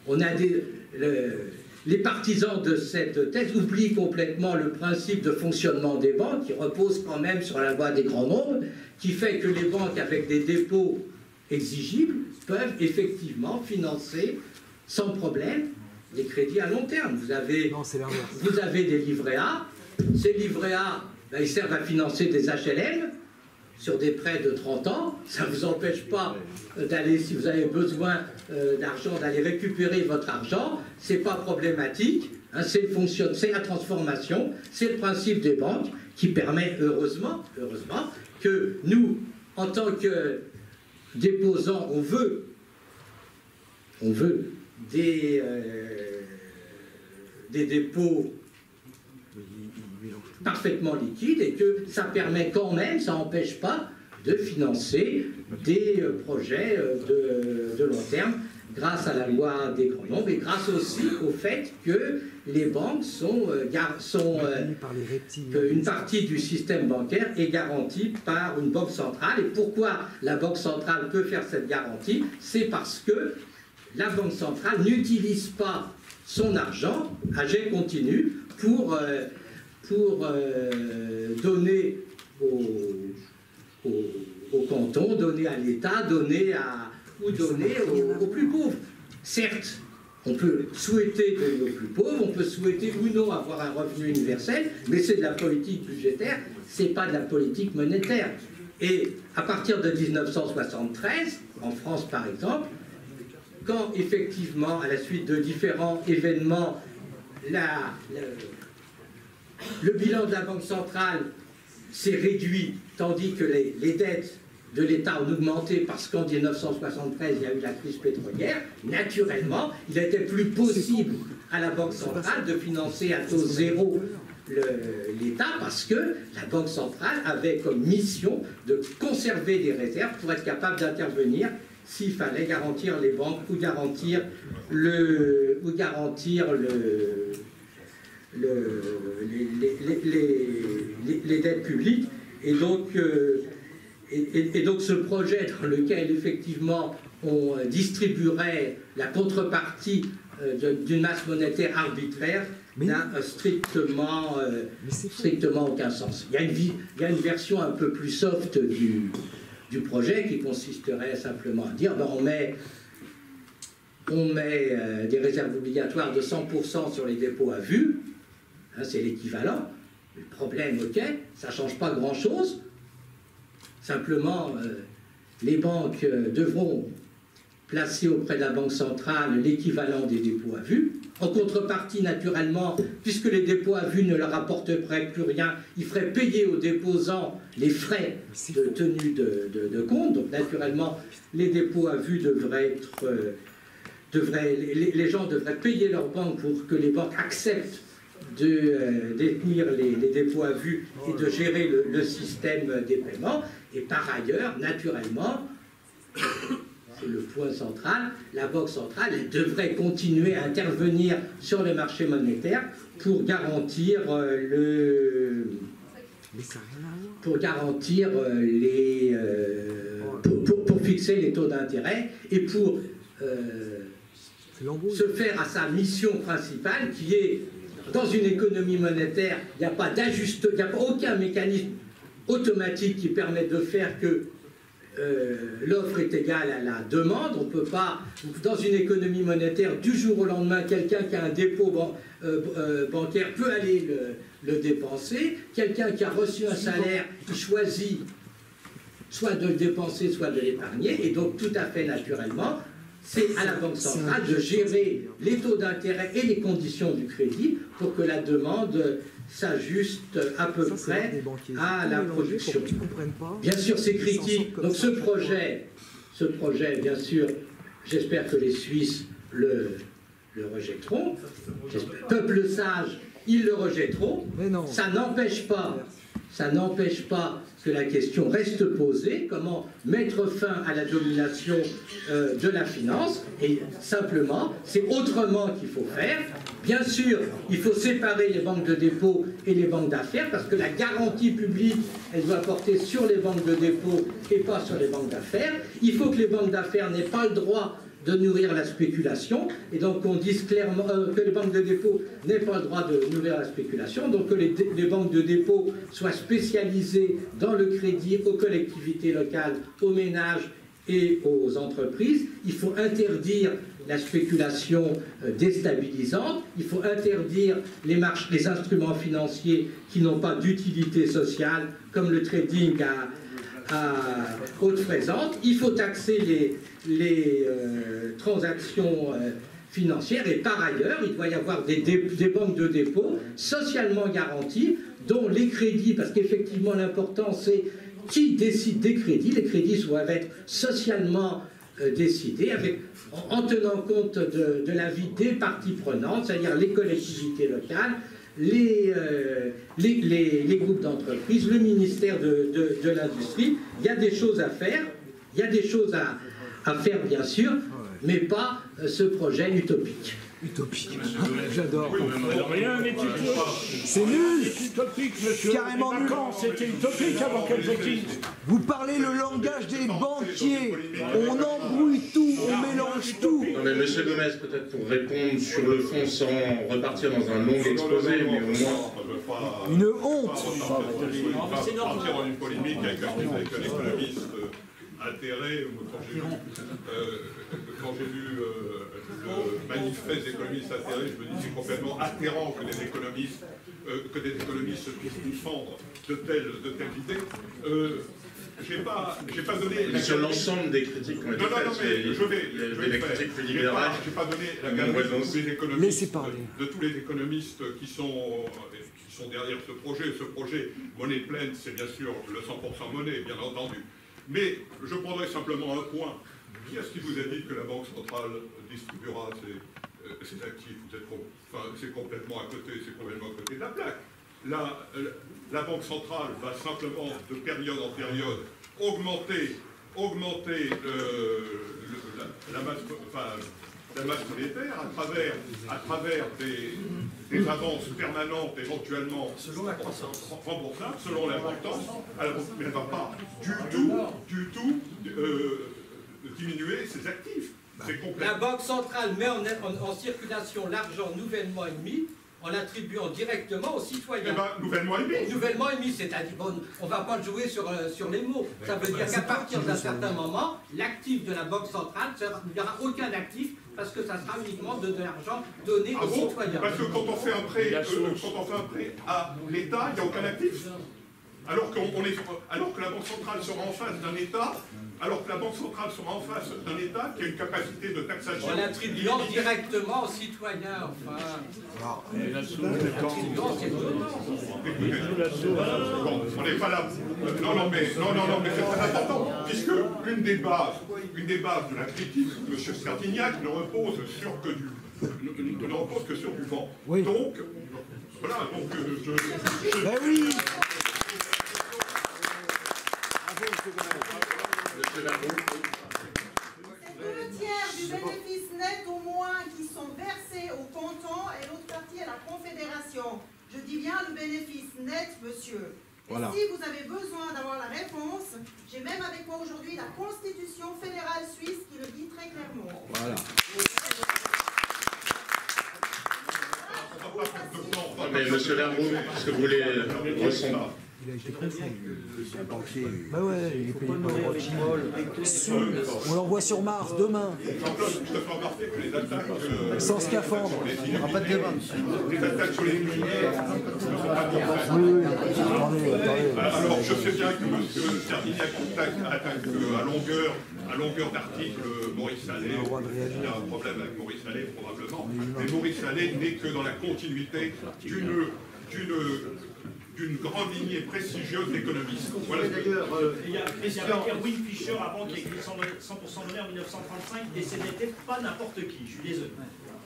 on a les partisans de cette thèse oublient complètement le principe de fonctionnement des banques, qui repose quand même sur la loi des grands nombres, qui fait que les banques, avec des dépôts exigibles, peuvent effectivement financer sans problème des crédits à long terme. Vous avez des livrets A, ces livrets A, ben, ils servent à financer des HLM sur des prêts de 30 ans, ça ne vous empêche pas d'aller, si vous avez besoin d'argent, d'aller récupérer votre argent, c'est pas problématique, hein, c'est la transformation, c'est le principe des banques qui permet, heureusement, que nous, en tant que déposants, on veut des dépôts parfaitement liquide, et que ça permet quand même, ça n'empêche pas de financer des projets de long terme grâce à la loi des grands nombres et grâce aussi au fait que les banques une partie du système bancaire est garantie par une banque centrale. Et pourquoi la banque centrale peut faire cette garantie? C'est parce que la banque centrale n'utilise pas son argent à jet continu pour donner au canton, donner à l'État, donner aux plus pauvres. Certes, on peut souhaiter donner aux plus pauvres, on peut souhaiter ou non avoir un revenu universel, mais c'est de la politique budgétaire, c'est pas de la politique monétaire. Et à partir de 1973, en France par exemple, quand effectivement, à la suite de différents événements, le bilan de la Banque centrale s'est réduit, tandis que les dettes de l'État ont augmenté parce qu'en 1973, il y a eu la crise pétrolière. Naturellement, il n'était plus possible à la Banque centrale de financer à taux zéro l'État parce que la Banque centrale avait comme mission de conserver des réserves pour être capable d'intervenir s'il fallait garantir les banques ou garantir les dettes publiques. Et donc ce projet dans lequel effectivement on distribuerait la contrepartie d'une masse monétaire arbitraire n'a strictement aucun sens. Il y a une version un peu plus soft du projet qui consisterait simplement à dire ben on met des réserves obligatoires de 100% sur les dépôts à vue, hein, c'est l'équivalent. Le problème, ok, ça ne change pas grand-chose. Simplement, les banques devront placer auprès de la Banque centrale l'équivalent des dépôts à vue. En contrepartie, naturellement, puisque les dépôts à vue ne leur apporteraient plus rien, ils feraient payer aux déposants les frais de tenue de compte. Donc, naturellement, les dépôts à vue devraient les gens devraient payer leurs banques pour que les banques acceptent de détenir les dépôts à vue et de gérer le système des paiements. Et par ailleurs, naturellement, c'est le point central, la Banque centrale elle devrait continuer à intervenir sur le marché monétaire pour garantir pour fixer les taux d'intérêt et pour se faire à sa mission principale qui est, dans une économie monétaire, il n'y a pas d'ajustement, il n'y a aucun mécanisme automatique qui permet de faire que l'offre est égale à la demande. On ne peut pas, dans une économie monétaire, du jour au lendemain, quelqu'un qui a un dépôt bancaire peut aller le dépenser. Quelqu'un qui a reçu un salaire, il choisit soit de le dépenser, soit de l'épargner. Et donc, tout à fait naturellement, c'est à la Banque centrale de gérer les taux d'intérêt et les conditions du crédit pour que la demande s'ajuste à peu près à la production. Bien sûr, c'est critique. Donc ce projet, bien sûr, j'espère que les Suisses le rejetteront. Peuple sage, ils le rejetteront. Ça n'empêche pas que la question reste posée, comment mettre fin à la domination de la finance, et simplement, c'est autrement qu'il faut faire. Bien sûr, il faut séparer les banques de dépôt et les banques d'affaires, parce que la garantie publique, elle doit porter sur les banques de dépôt et pas sur les banques d'affaires. Il faut que les banques d'affaires n'aient pas le droit de nourrir la spéculation, et donc on dise clairement que les banques de dépôt n'aient pas le droit de nourrir la spéculation, donc que les banques de dépôt soient spécialisées dans le crédit aux collectivités locales, aux ménages et aux entreprises. Il faut interdire la spéculation déstabilisante, il faut interdire les instruments financiers qui n'ont pas d'utilité sociale, comme le trading à haute fréquence. Il faut taxer les transactions financières, et par ailleurs, il doit y avoir des banques de dépôt socialement garanties, dont les crédits, parce qu'effectivement l'important c'est qui décide des crédits. Les crédits doivent être socialement décidés, en tenant compte de l'avis des parties prenantes, c'est-à-dire les collectivités locales, les groupes d'entreprises, le ministère de l'Industrie. Il y a des choses à faire, il y a des choses à faire bien sûr, mais pas ce projet utopique. Utopique, j'adore. Rien n'est utopique. C'est nul. Utopique, monsieur. Carrément nul. C'était utopique avant qu'elles existent. Vous parlez le langage des banquiers. On embrouille tout, on mélange tout. Non mais monsieur Gomez, peut-être pour répondre sur le fond sans repartir dans un long exposé, mais au moins... Une honte. Partir dans une polémique avec un économiste atterré. Quand j'ai vu le manifeste des économistes atterrés, je me dis c'est complètement atterrant que des économistes se puissent défendre de telles idées. J'ai pas donné... Sur l'ensemble des critiques qui ont été faites, il y a des critiques plus libérales. J'ai pas donné la garantie de tous les économistes, de tous les économistes qui sont derrière ce projet. Ce projet monnaie pleine, c'est bien sûr le 100% monnaie, bien entendu. Mais je prendrai simplement un point. Qui est-ce qui vous a dit que la Banque centrale distribuera ses actifs? C'est complètement à côté, de la plaque. La Banque centrale va simplement, de période en période, augmenter la masse monétaire à travers des avances permanentes, éventuellement remboursables, selon l'importance. Mais elle ne va pas du tout diminuer ses actifs. La Banque centrale met en circulation l'argent nouvellement émis en l'attribuant directement aux citoyens. Eh ben, nouvellement émis. Nouvellement émis, c'est-à-dire, bon, on ne va pas jouer sur les mots. Ça veut dire qu'à partir d'un certain moment, l'actif de la Banque centrale, il n'y aura aucun actif, parce que ça sera uniquement de l'argent donné aux citoyens. Parce que quand on fait un prêt à l'État, il n'y a aucun actif. alors que la Banque centrale sera en face d'un État, qui a une capacité de taxation. En l'attribuant directement aux citoyens, enfin. Bon, on n'est pas là. Non, mais c'est très important, puisque une des bases de la critique de M. Scardignac ne repose que sur du vent. Oui. Donc, voilà, donc Ben oui. Monsieur Laroux. C'est le tiers du bénéfice net au moins qui sont versés au canton et l'autre partie à la Confédération. Je dis bien le bénéfice net, monsieur. Voilà. Et si vous avez besoin d'avoir la réponse, j'ai même avec moi aujourd'hui la Constitution fédérale suisse qui le dit très clairement. Voilà. Mais monsieur Laroux, est-ce que vous voulez répondre? Il a été confondu. Le banquier. Bah ouais, il est payé par Rothschild. On l'envoie sur Mars demain. Sans scaphandre. Il n'y aura pas de débat. Les attaques sur les militaires ne sont pas bien faites. Oui, attendez. Alors, je sais bien que M. Scardignac attaque à longueur d'article Maurice Allais. Il y a un problème avec Maurice Allais, probablement. Mais Maurice Allais n'est que dans la continuité d'une grande lignée prestigieuse d'économistes. Voilà. D'ailleurs, il y a Erwin Fischer avant qui a écrit 100% monnaie en 1935 et ce n'était pas n'importe qui, je suis désolé.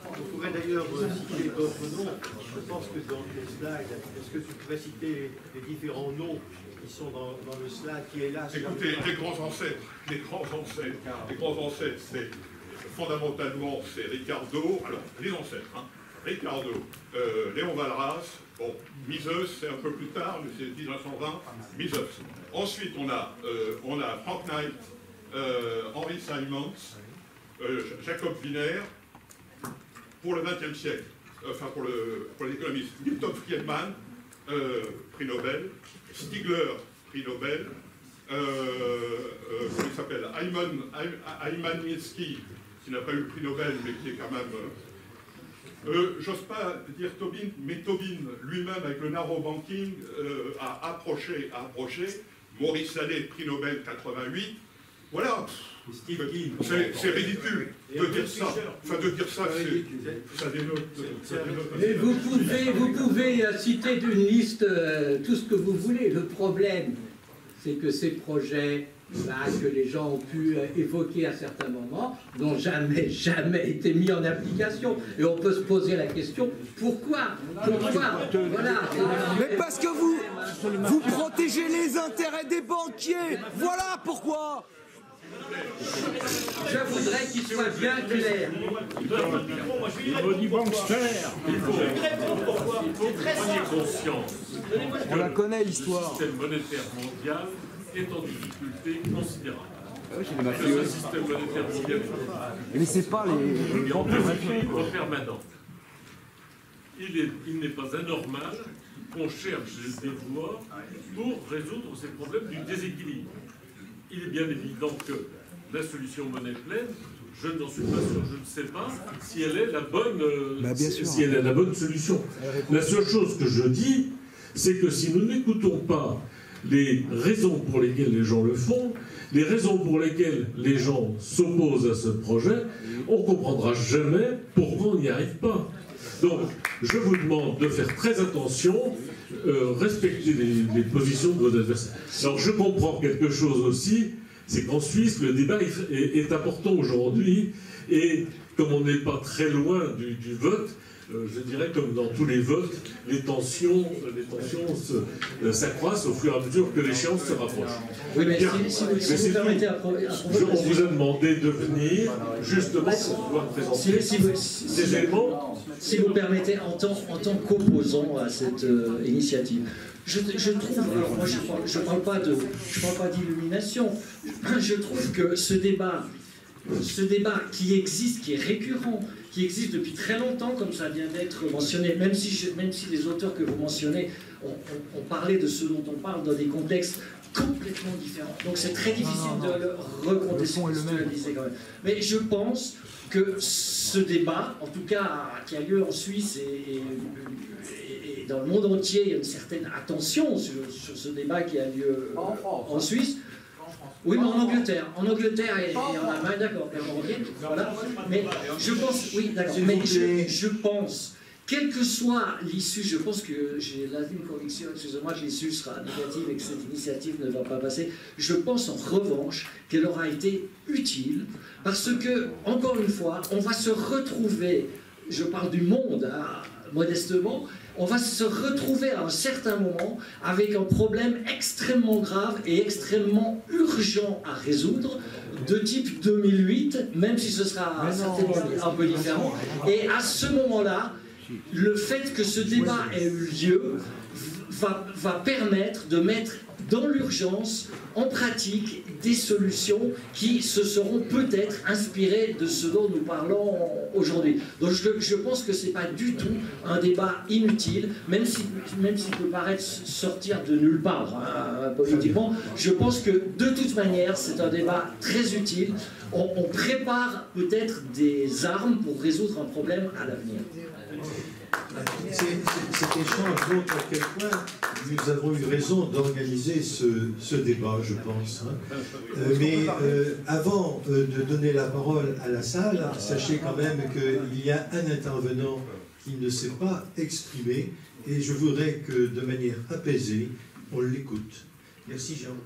On pourrait d'ailleurs citer d'autres noms. Je pense que dans les slides, est-ce que tu pourrais citer les différents noms qui sont dans le slide qui est là? Écoutez, les grands ancêtres, c'est fondamentalement, c'est Ricardo, alors les ancêtres, hein, Ricardo, Léon Walras, bon, Mises, c'est un peu plus tard, mais c'est 1920, Mises. Ensuite, on a Frank Knight, Henry Simons, Jacob Wiener, pour le XXe siècle, enfin pour l'économiste, Milton Friedman, prix Nobel, Stigler, prix Nobel, comment il s'appelle, Ayman Minsky, qui n'a pas eu le prix Nobel, mais qui est quand même... j'ose pas dire Tobin, mais Tobin lui-même, avec le narrow banking, a approché. Maurice Allais, prix Nobel 88. Voilà, c'est ridicule de dire ça. Enfin, de dire ça, ça dénote. Mais vous pouvez citer d'une liste tout ce que vous voulez. Le problème, c'est que ces projets que les gens ont pu évoquer à certains moments n'ont jamais été mis en application. Et on peut se poser la question, pourquoi? Voilà. Mais parce que vous protégez les intérêts des banquiers. Voilà pourquoi. Je voudrais qu'il soit bien clair. Il faut prendre conscience. On la connaît, l'histoire. Le système monétaire mondial est en difficulté considérable. Ce système monétaire mondial mais c'est pas les en déséquilibre permanent. Il n'est pas anormal qu'on cherche des voies pour résoudre ces problèmes du déséquilibre. Il est bien évident que la solution monnaie pleine, je n'en suis pas sûr, je ne sais pas si elle est la bonne, si elle est la bonne solution. La seule chose que je dis, c'est que si nous n'écoutons pas les raisons pour lesquelles les gens le font, les raisons pour lesquelles les gens s'opposent à ce projet, on ne comprendra jamais pourquoi on n'y arrive pas. Donc, je vous demande de faire très attention, respecter les positions de vos adversaires. Alors, je comprends quelque chose aussi, c'est qu'en Suisse, le débat est important aujourd'hui, et comme on n'est pas très loin du vote, je dirais comme dans tous les votes, les tensions s'accroissent au fur et à mesure que l'échéance se rapproche. Oui, mais si vous permettez on vous a demandé de venir justement pour pouvoir présenter ces éléments. Si vous permettez, en tant qu'opposant à cette initiative, je trouve, alors moi je ne parle pas d'illumination, je trouve que ce débat qui existe, qui est récurrent, qui existe depuis très longtemps, comme ça vient d'être mentionné, même si les auteurs que vous mentionnez ont parlé de ce dont on parle dans des contextes complètement différents. Donc c'est très difficile de le recontextualiser quand même. Mais je pense que ce débat, en tout cas qui a lieu en Suisse et dans le monde entier, il y a une certaine attention sur ce débat qui a lieu en Suisse. Oui, mais en Angleterre et en Allemagne, d'accord, voilà. Mais je pense, oui, d'accord, mais je pense, quelle que soit l'issue, je pense que j'ai une conviction, excusez-moi, que l'issue sera négative et que cette initiative ne va pas passer. Je pense en revanche qu'elle aura été utile, parce que, encore une fois, on va se retrouver, je parle du monde, hein, modestement, on va se retrouver à un certain moment avec un problème extrêmement grave et extrêmement urgent à résoudre, de type 2008, même si ce sera certainement un peu différent. Et à ce moment-là, le fait que ce débat ait eu lieu va permettre de mettre dans l'urgence, en pratique, des solutions qui se seront peut-être inspirées de ce dont nous parlons aujourd'hui. Donc je pense que ce n'est pas du tout un débat inutile, même s'il peut paraître sortir de nulle part, hein, politiquement. Je pense que de toute manière, c'est un débat très utile. On prépare peut-être des armes pour résoudre un problème à l'avenir. Cet échange montre à quel point nous avons eu raison d'organiser ce débat, je pense. Mais avant de donner la parole à la salle, sachez quand même qu'il y a un intervenant qui ne s'est pas exprimé et je voudrais que de manière apaisée, on l'écoute. Merci Jean.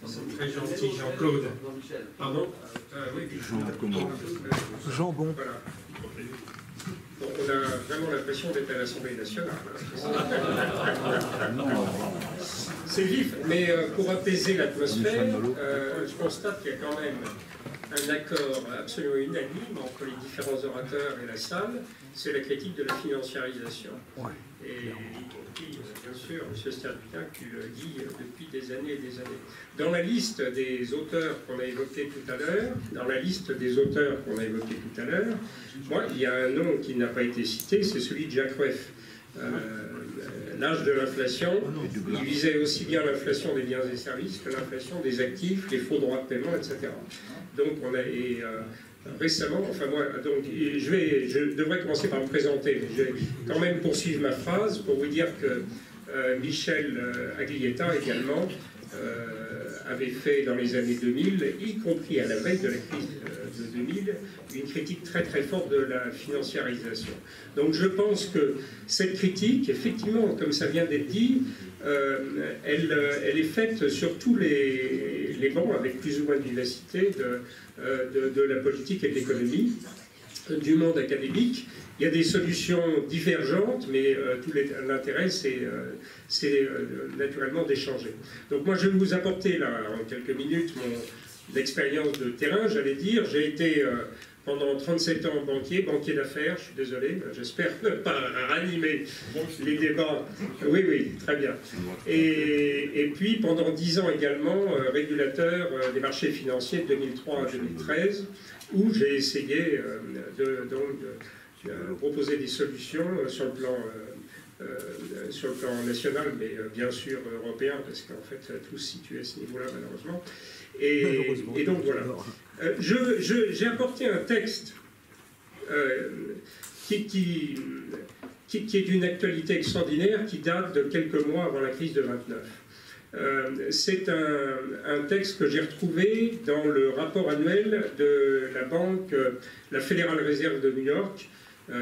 C'est très gentil, Jean-Claude. Pardon oui, Jean Bon. Voilà. On a vraiment l'impression d'être à l'Assemblée nationale. C'est vif, mais pour apaiser l'atmosphère, je constate qu'il y a quand même un accord absolument unanime entre les différents orateurs et la salle, c'est la critique de la financiarisation. Et bien sûr, M. Sterbutin qui le dit depuis des années et des années. Dans la liste des auteurs qu'on a évoqués tout à l'heure, moi, il y a un nom qui n'a pas été cité, c'est celui de Jacques Rueff. L'âge de l'inflation, il visait aussi bien l'inflation des biens et services que l'inflation des actifs, les faux droits de paiement, etc. Donc on a récemment, enfin moi, donc je devrais commencer par me présenter, mais je vais quand même poursuivre ma phrase pour vous dire que Michel Aglietta également avait fait dans les années 2000, y compris à la veille de la crise de 2000, une critique très très forte de la financiarisation. Donc je pense que cette critique, effectivement, comme ça vient d'être dit, elle est faite sur tous les bancs, avec plus ou moins de vivacité, de la politique et de l'économie, du monde académique. Il y a des solutions divergentes, mais tout l'intérêt, c'est naturellement d'échanger. Donc moi, je vais vous apporter, là, en quelques minutes, mon expérience de terrain, j'allais dire. J'ai été pendant 37 ans banquier d'affaires, je suis désolé, j'espère ne pas ranimer les débats. Oui, oui, très bien. Et puis, pendant 10 ans également, régulateur des marchés financiers de 2003 à 2013, où j'ai essayé de proposer des solutions sur le plan national, mais bien sûr européen, parce qu'en fait tout se situe à ce niveau-là malheureusement. Et donc voilà. J'ai apporté un texte qui est d'une actualité extraordinaire, qui date de quelques mois avant la crise de 29. C'est un texte que j'ai retrouvé dans le rapport annuel de la banque, la Federal Reserve de New York,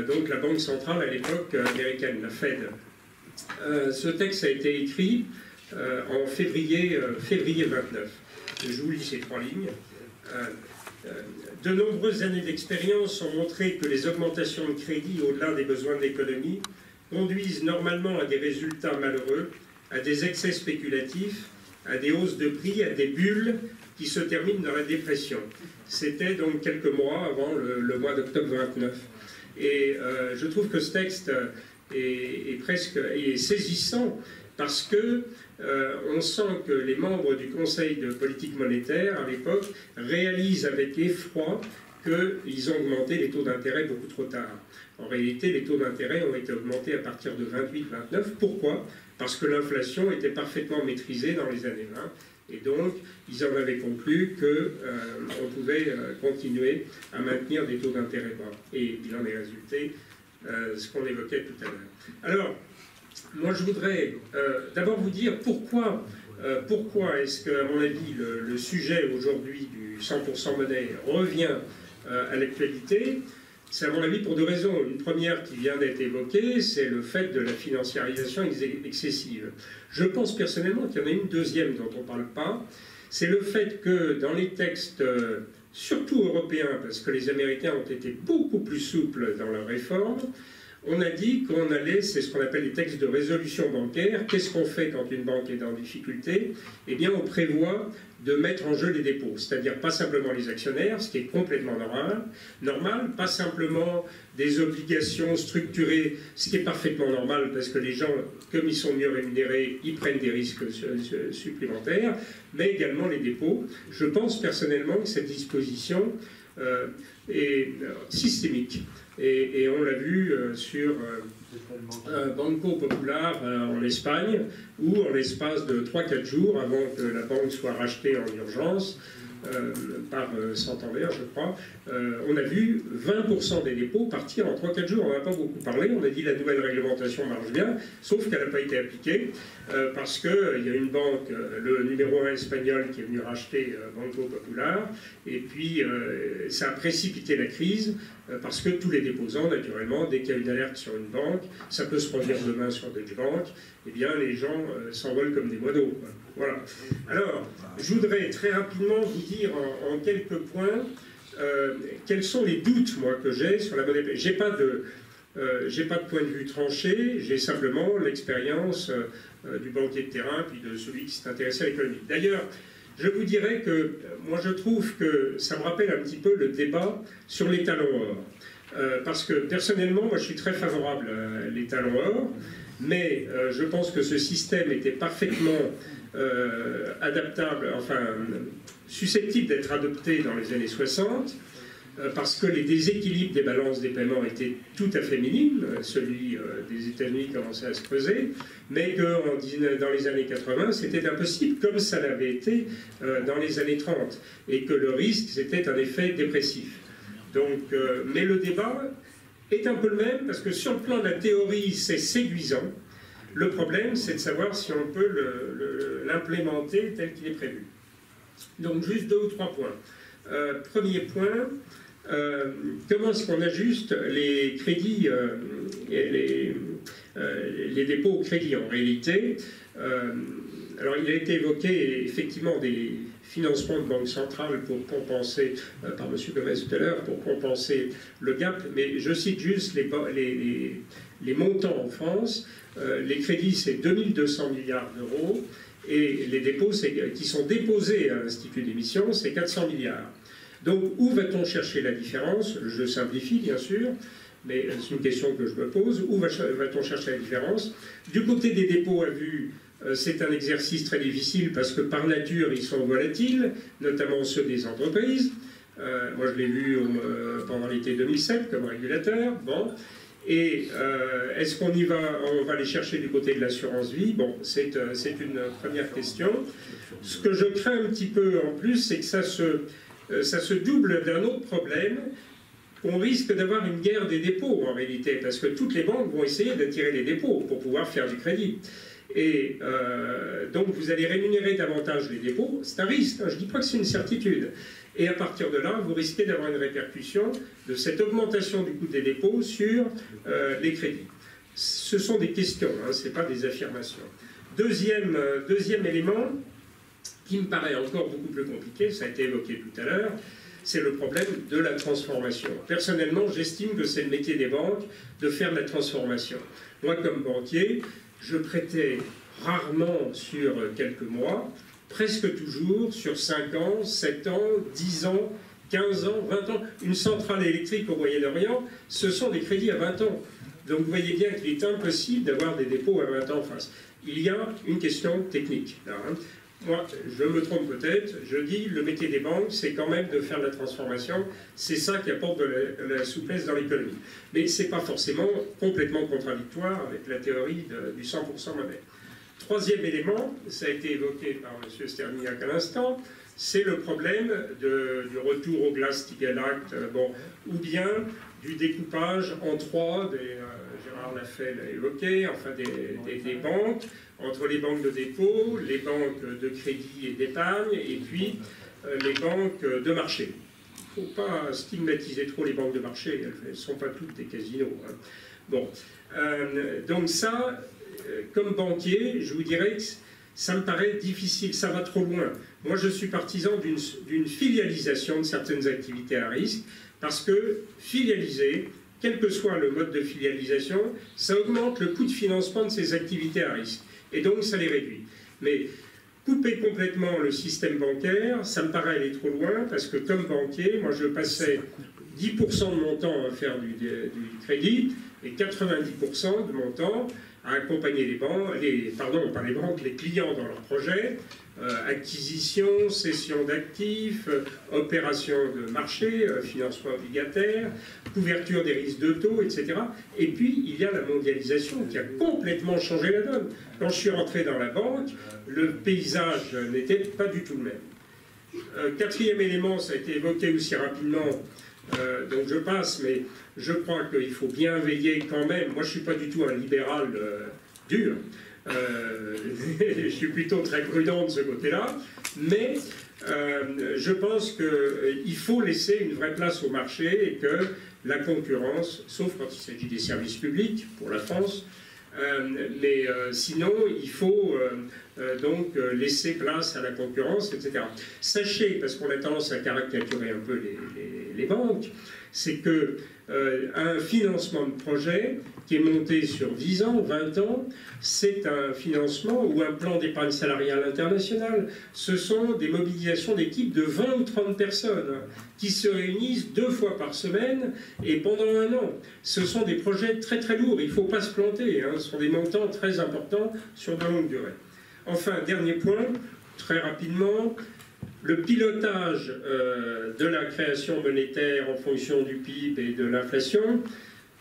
donc la banque centrale à l'époque américaine, la Fed. Ce texte a été écrit en février 29. Je vous lis ces 3 lignes. De nombreuses années d'expérience ont montré que les augmentations de crédit au-delà des besoins de l'économie conduisent normalement à des résultats malheureux, à des excès spéculatifs, à des hausses de prix, à des bulles qui se terminent dans la dépression. C'était donc quelques mois avant le mois d'octobre 29. Et je trouve que ce texte est saisissant parce que on sent que les membres du Conseil de politique monétaire, à l'époque, réalisent avec effroi qu'ils ont augmenté les taux d'intérêt beaucoup trop tard. En réalité, les taux d'intérêt ont été augmentés à partir de 28-29. Pourquoi? Parce que l'inflation était parfaitement maîtrisée dans les années 20. Et donc, ils en avaient conclu qu'on pouvait continuer à maintenir des taux d'intérêt bas. Et il en est résulté ce qu'on évoquait tout à l'heure. Alors, moi je voudrais d'abord vous dire pourquoi est-ce qu'à mon avis le sujet aujourd'hui du 100% monnaie revient à l'actualité. C'est à mon avis pour deux raisons. Une première qui vient d'être évoquée, c'est le fait de la financiarisation excessive. Je pense personnellement qu'il y en a une deuxième dont on ne parle pas, c'est le fait que dans les textes, surtout européens, parce que les Américains ont été beaucoup plus souples dans leurs réformes, on a dit qu'on allait, c'est ce qu'on appelle les textes de résolution bancaire. Qu'est-ce qu'on fait quand une banque est en difficulté? Eh bien, on prévoit de mettre en jeu les dépôts, c'est-à-dire pas simplement les actionnaires, ce qui est complètement normal, pas simplement des obligations structurées, ce qui est parfaitement normal, parce que les gens, comme ils sont mieux rémunérés, ils prennent des risques supplémentaires, mais également les dépôts. Je pense personnellement que cette disposition est systémique. Et on l'a vu sur Banco Popular en Espagne, où en l'espace de 3-4 jours, avant que la banque soit rachetée en urgence, par Santander, je crois, on a vu 20% des dépôts partir en 3-4 jours. On n'a pas beaucoup parlé, on a dit la nouvelle réglementation marche bien, sauf qu'elle n'a pas été appliquée, parce qu'il y a une banque, le numéro 1 espagnol, qui est venu racheter Banco Popular, et puis ça a précipité la crise, parce que tous les déposants, naturellement, dès qu'il y a une alerte sur une banque, ça peut se produire demain sur Deutsche Bank, eh bien les gens s'envolent comme des moineaux. Voilà. Alors, je voudrais très rapidement vous dire en quelques points quels sont les doutes, moi, que j'ai sur la monnaie. J'ai pas de point de vue tranché, j'ai simplement l'expérience du banquier de terrain, puis de celui qui s'est intéressé à l'économie. D'ailleurs, je vous dirais que moi je trouve que ça me rappelle un petit peu le débat sur les talons or. Parce que personnellement, moi je suis très favorable à les talons or, mais je pense que ce système était parfaitement adaptable, enfin susceptible d'être adopté dans les années 60, parce que les déséquilibres des balances des paiements étaient tout à fait minimes, celui des États-Unis commençait à se creuser, mais que dans les années 80, c'était impossible, comme ça l'avait été dans les années 30, et que le risque, c'était un effet dépressif. Donc, mais le débat est un peu le même, parce que sur le plan de la théorie, c'est séduisant. Le problème, c'est de savoir si on peut l'implémenter tel qu'il est prévu. Donc, juste 2 ou 3 points. Premier point, comment est-ce qu'on ajuste les crédits, les dépôts au crédit en réalité? Alors il a été évoqué effectivement des financements de banque centrale pour compenser, par M. Gomez tout à l'heure, pour compenser le gap, mais je cite juste les montants en France. Les crédits, c'est 2200 milliards d'euros, et les dépôts qui sont déposés à l'Institut d'émission, c'est 400 milliards. Donc, où va-t-on chercher la différence? Je simplifie, bien sûr, mais c'est une question que je me pose. Où va-t-on chercher la différence? Du côté des dépôts à vue, c'est un exercice très difficile parce que par nature, ils sont volatiles, notamment ceux des entreprises. Moi, je l'ai vu pendant l'été 2007 comme régulateur. Bon. Et est-ce qu'on y va, on va les chercher du côté de l'assurance vie? Bon, c'est une première question. Ce que je crains un petit peu en plus, c'est que ça se double d'un autre problème. On risque d'avoir une guerre des dépôts en réalité, parce que toutes les banques vont essayer d'attirer les dépôts pour pouvoir faire du crédit. Et donc vous allez rémunérer davantage les dépôts, c'est un risque, hein, je ne dis pas que c'est une certitude. Et à partir de là, vous risquez d'avoir une répercussion de cette augmentation du coût des dépôts sur les crédits. Ce sont des questions, hein, ce n'est pas des affirmations. Deuxième élément, qui me paraît encore beaucoup plus compliqué, ça a été évoqué tout à l'heure, c'est le problème de la transformation. Personnellement, j'estime que c'est le métier des banques de faire de la transformation. Moi, comme banquier, je prêtais rarement sur quelques mois, presque toujours sur 5 ans, 7 ans, 10 ans, 15 ans, 20 ans. Une centrale électrique au Moyen-Orient, ce sont des crédits à 20 ans. Donc vous voyez bien qu'il est impossible d'avoir des dépôts à 20 ans en face. Il y a une question technique là, hein. Moi, je me trompe peut-être, je dis le métier des banques, c'est quand même de faire de la transformation, c'est ça qui apporte de la souplesse dans l'économie. Mais ce n'est pas forcément complètement contradictoire avec la théorie du 100% monnaie. Troisième élément, ça a été évoqué par M. Stermignac à l'instant, c'est le problème du retour au Glass-Steagall Act, ou bien du découpage en trois, Gérard Lafay l'a évoqué, enfin des banques, entre les banques de dépôt, les banques de crédit et d'épargne, et puis les banques de marché. Il ne faut pas stigmatiser trop les banques de marché, elles ne sont pas toutes des casinos. Hein. Bon, donc ça, comme banquier, je vous dirais que ça me paraît difficile, ça va trop loin. Moi, je suis partisan d'une filialisation de certaines activités à risque, parce que filialiser, quel que soit le mode de filialisation, ça augmente le coût de financement de ces activités à risque. Et donc, ça les réduit. Mais couper complètement le système bancaire, ça me paraît aller trop loin, parce que comme banquier, moi, je passais 10% de mon temps à faire du crédit, et 90% de mon temps à accompagner les clients dans leurs projets, acquisition, cession d'actifs, opération de marché, financement obligataire, couverture des risques de taux, etc. Et puis, il y a la mondialisation qui a complètement changé la donne. Quand je suis rentré dans la banque, le paysage n'était pas du tout le même. Quatrième élément, ça a été évoqué aussi rapidement, donc je passe, mais je crois qu'il faut bien veiller quand même. Moi, je ne suis pas du tout un libéral dur. Je suis plutôt très prudent de ce côté-là, mais je pense qu'il faut laisser une vraie place au marché et que la concurrence, sauf quand il s'agit des services publics pour la France, mais sinon il faut donc laisser place à la concurrence, etc. Sachez, parce qu'on a tendance à caricaturer un peu les banques, c'est que un financement de projet qui est monté sur 10 ans, 20 ans, c'est un financement ou un plan d'épargne salariale international. Ce sont des mobilisations d'équipes de 20 ou 30 personnes qui se réunissent 2 fois par semaine et pendant 1 an. Ce sont des projets très très lourds, il ne faut pas se planter, hein. Ce sont des montants très importants sur de longue durée. Enfin, dernier point, très rapidement, le pilotage de la création monétaire en fonction du PIB et de l'inflation,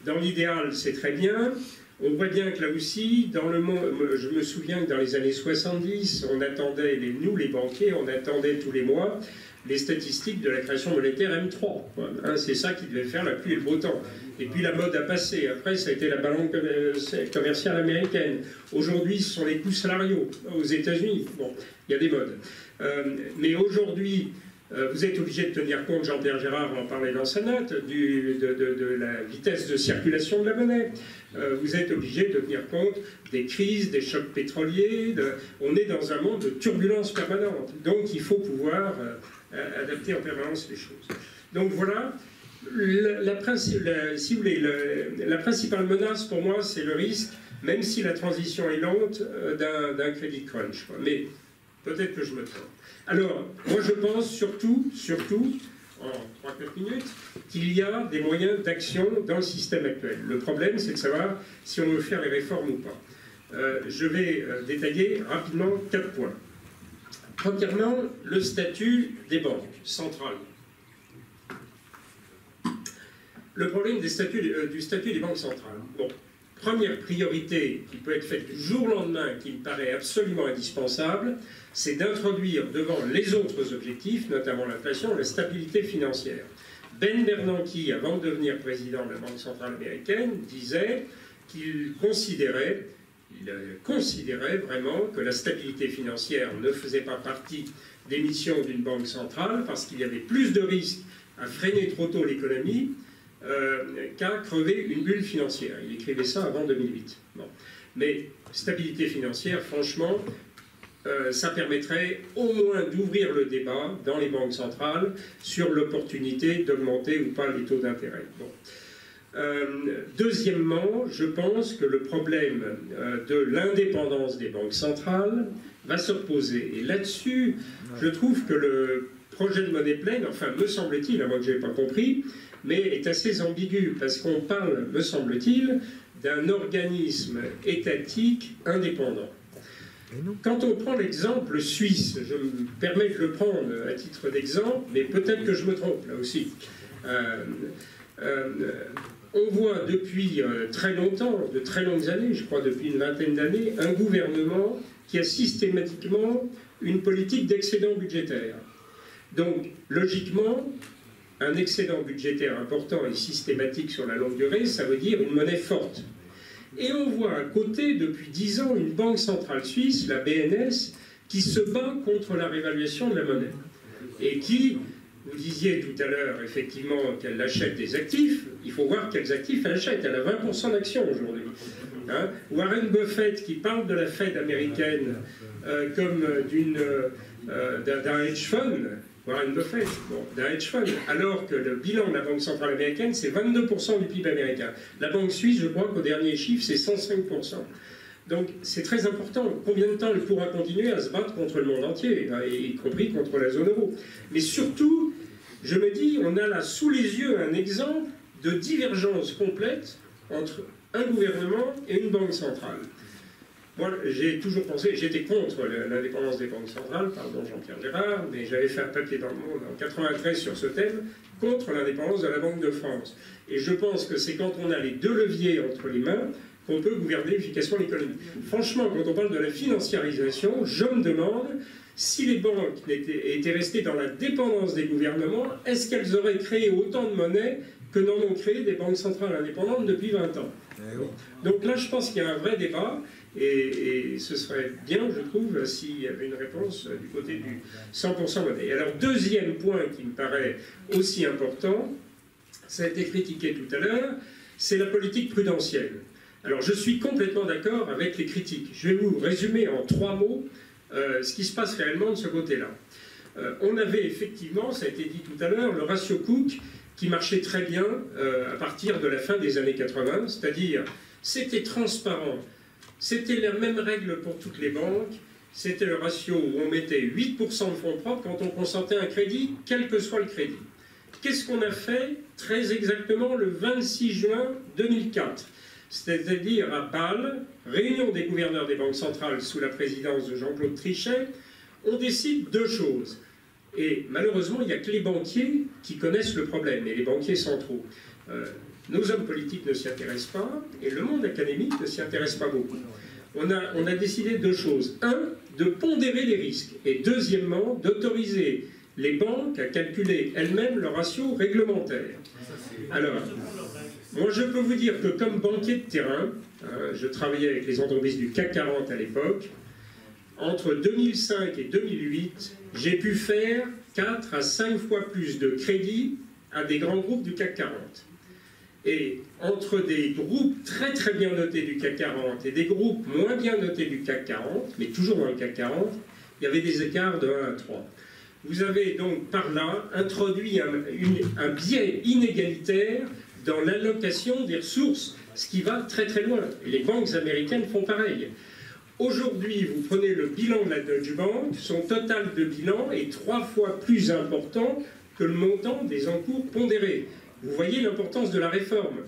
dans l'idéal, c'est très bien. On voit bien que là aussi, dans le monde, je me souviens que dans les années 70, on attendait, nous les banquiers, on attendait tous les mois les statistiques de la création monétaire M3. Hein, c'est ça qui devait faire la pluie et le beau temps. Et puis la mode a passé. Après, ça a été la balance commerciale américaine. Aujourd'hui, ce sont les coûts salariaux aux États-Unis. Bon, il y a des modes. Mais aujourd'hui, vous êtes obligé de tenir compte, Jean-Pierre Gérard en parlait dans sa note, de la vitesse de circulation de la monnaie. Vous êtes obligé de tenir compte des crises, des chocs pétroliers. On est dans un monde de turbulence permanente. Donc il faut pouvoir adapter en permanence les choses. Donc voilà, si vous voulez, la principale menace pour moi, c'est le risque, même si la transition est lente, d'un crédit crunch. Mais peut-être que je me trompe. Alors, moi je pense surtout, en 3-4 minutes, qu'il y a des moyens d'action dans le système actuel. Le problème, c'est de savoir si on veut faire les réformes ou pas. Je vais détailler rapidement 4 points. Premièrement, le statut des banques centrales. Le problème du statut des banques centrales. Bon, première priorité qui peut être faite du jour au lendemain, qui me paraît absolument indispensable, c'est d'introduire devant les autres objectifs, notamment l'inflation, la stabilité financière. Ben Bernanke, avant de devenir président de la Banque centrale américaine, disait qu'il considérait vraiment que la stabilité financière ne faisait pas partie des missions d'une banque centrale parce qu'il y avait plus de risques à freiner trop tôt l'économie qu'à crever une bulle financière. Il écrivait ça avant 2008. Bon. Mais stabilité financière, franchement, ça permettrait au moins d'ouvrir le débat dans les banques centrales sur l'opportunité d'augmenter ou pas les taux d'intérêt. Bon. Deuxièmement, je pense que le problème de l'indépendance des banques centrales va se reposer. Et là-dessus, je trouve que le projet de monnaie pleine, enfin, me semble-t-il, à moins que je n'ai pas compris, mais est assez ambigu, parce qu'on parle, me semble-t-il, d'un organisme étatique indépendant. Quand on prend l'exemple suisse, je me permets de le prendre à titre d'exemple, mais peut-être que je me trompe là aussi. On voit depuis très longtemps, de très longues années, je crois depuis une vingtaine d'années, un gouvernement qui a systématiquement une politique d'excédent budgétaire. Donc, logiquement, un excédent budgétaire important et systématique sur la longue durée, ça veut dire une monnaie forte. Et on voit à côté, depuis 10 ans, une banque centrale suisse, la BNS, qui se bat contre la réévaluation de la monnaie. Et qui, vous disiez tout à l'heure, effectivement, qu'elle achète des actifs, il faut voir quels actifs elle achète. Elle a 20% d'actions aujourd'hui. Hein? Warren Buffett, qui parle de la Fed américaine comme d'un hedge fund, Warren Buffett, bon, d'un hedge fund, alors que le bilan de la Banque centrale américaine, c'est 22% du PIB américain. La Banque suisse, je crois qu'au dernier chiffre, c'est 105%. Donc c'est très important. Combien de temps elle pourra continuer à se battre contre le monde entier, y compris contre la zone euro. Mais surtout, je me dis, on a là sous les yeux un exemple de divergence complète entre un gouvernement et une banque centrale. Moi, j'ai toujours pensé, j'étais contre l'indépendance des banques centrales, pardon Jean-Pierre Gérard, mais j'avais fait un papier dans le Monde en 93 sur ce thème, contre l'indépendance de la Banque de France. Et je pense que c'est quand on a les deux leviers entre les mains qu'on peut gouverner efficacement l'économie. Franchement, quand on parle de la financiarisation, je me demande si les banques étaient restées dans la dépendance des gouvernements, est-ce qu'elles auraient créé autant de monnaie que n'en ont créé des banques centrales indépendantes depuis 20 ans. Donc là, je pense qu'il y a un vrai débat. Et ce serait bien, je trouve, s'il y avait une réponse du côté du 100% monnaie. Alors, deuxième point qui me paraît aussi important, ça a été critiqué tout à l'heure, c'est la politique prudentielle. Alors, je suis complètement d'accord avec les critiques. Je vais vous résumer en 3 mots ce qui se passe réellement de ce côté-là. On avait effectivement, ça a été dit tout à l'heure, le ratio Cook qui marchait très bien à partir de la fin des années 80, c'est-à-dire c'était transparent. C'était la même règle pour toutes les banques, c'était le ratio où on mettait 8% de fonds propres quand on consentait un crédit, quel que soit le crédit. Qu'est-ce qu'on a fait très exactement le 26 juin 2004? C'est-à-dire à Bâle, réunion des gouverneurs des banques centrales sous la présidence de Jean-Claude Trichet, on décide 2 choses. Et malheureusement, il n'y a que les banquiers qui connaissent le problème, et les banquiers centraux. Nos hommes politiques ne s'y intéressent pas, et le monde académique ne s'y intéresse pas beaucoup. On a décidé 2 choses. 1, de pondérer les risques, et deuxièmement, d'autoriser les banques à calculer elles-mêmes le ratio réglementaire. Alors, moi je peux vous dire que comme banquier de terrain, je travaillais avec les entreprises du CAC 40 à l'époque, entre 2005 et 2008, j'ai pu faire 4 à 5 fois plus de crédits à des grands groupes du CAC 40. Et entre des groupes très très bien notés du CAC 40 et des groupes moins bien notés du CAC 40, mais toujours dans le CAC 40, il y avait des écarts de 1 à 3. Vous avez donc par là introduit un biais inégalitaire dans l'allocation des ressources, ce qui va très très loin. Et les banques américaines font pareil. Aujourd'hui, vous prenez le bilan de la Deutsche Bank, son total de bilan est 3 fois plus important que le montant des encours pondérés. Vous voyez l'importance de la réforme.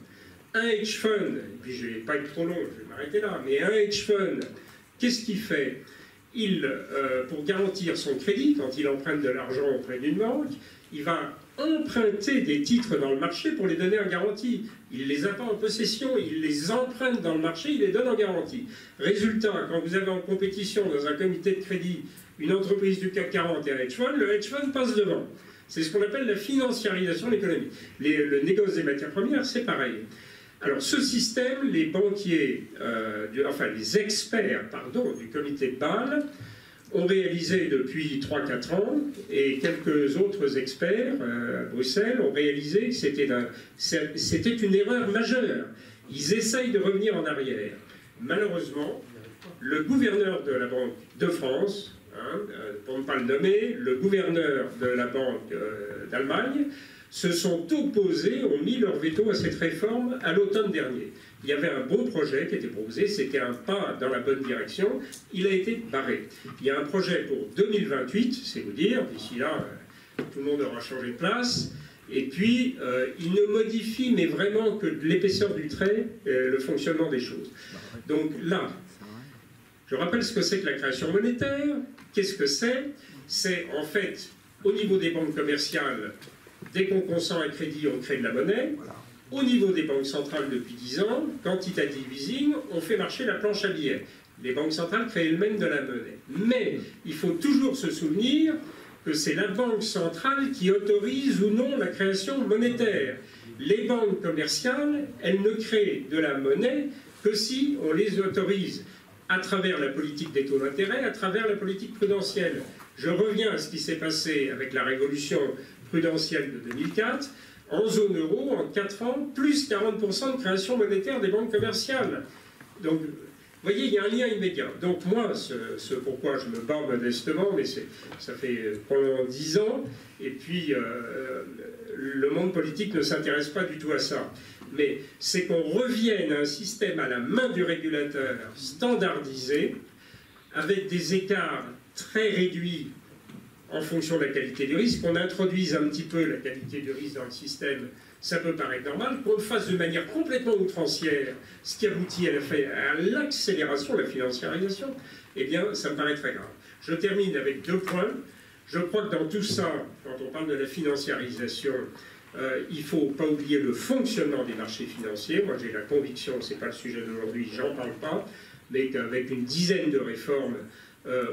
Un hedge fund, et puis je ne vais pas être trop long, je vais m'arrêter là, mais un hedge fund, qu'est-ce qu'il fait? Pour garantir son crédit, quand il emprunte de l'argent auprès d'une banque, il va emprunter des titres dans le marché pour les donner en garantie. Il ne les a pas en possession, il les emprunte dans le marché, il les donne en garantie. Résultat, quand vous avez en compétition dans un comité de crédit une entreprise du CAC 40 et un hedge fund, le hedge fund passe devant. C'est ce qu'on appelle la financiarisation de l'économie. Le négoce des matières premières, c'est pareil. Alors ce système, les banquiers, les experts, du comité de Bâle, ont réalisé depuis 3-4 ans, et quelques autres experts à Bruxelles ont réalisé que c'était une erreur majeure. Ils essayent de revenir en arrière. Malheureusement, le gouverneur de la Banque de France, pour ne pas le nommer, le gouverneur de la Banque d'Allemagne, se sont opposés, ont mis leur veto à cette réforme à l'automne dernier. Il y avait un bon projet qui était proposé, c'était un pas dans la bonne direction, il a été barré. Il y a un projet pour 2028, c'est vous dire, d'ici là, tout le monde aura changé de place, et puis il ne modifie, mais vraiment que de l'épaisseur du trait, le fonctionnement des choses. Donc là, je rappelle ce que c'est que la création monétaire. Qu'est-ce que c'est? C'est en fait, au niveau des banques commerciales, Dès qu'on consent un crédit, on crée de la monnaie. Au niveau des banques centrales depuis 10 ans, quantitative easing, on fait marcher la planche à billets. Les banques centrales créent elles-mêmes de la monnaie. Mais il faut toujours se souvenir que c'est la banque centrale qui autorise ou non la création monétaire. Les banques commerciales, elles ne créent de la monnaie que si on les autorise à travers la politique des taux d'intérêt, à travers la politique prudentielle. Je reviens à ce qui s'est passé avec la révolution prudentielle de 2004. En zone euro, en 4 ans, plus 40% de création monétaire des banques commerciales. Donc, vous voyez, il y a un lien immédiat. Donc moi, ce pourquoi je me bats modestement, mais ça fait pendant 10 ans, et puis le monde politique ne s'intéresse pas du tout à ça. Mais c'est qu'on revienne à un système à la main du régulateur standardisé, avec des écarts très réduits en fonction de la qualité du risque, qu'on introduise un petit peu la qualité du risque dans le système, ça peut paraître normal, qu'on le fasse de manière complètement outrancière, ce qui aboutit à l'accélération de la financiarisation, eh bien, ça me paraît très grave. Je termine avec 2 points. Je crois que dans tout ça, quand on parle de la financiarisation, il ne faut pas oublier le fonctionnement des marchés financiers. Moi, j'ai la conviction, ce n'est pas le sujet d'aujourd'hui, j'en parle pas, mais qu'avec une dizaine de réformes,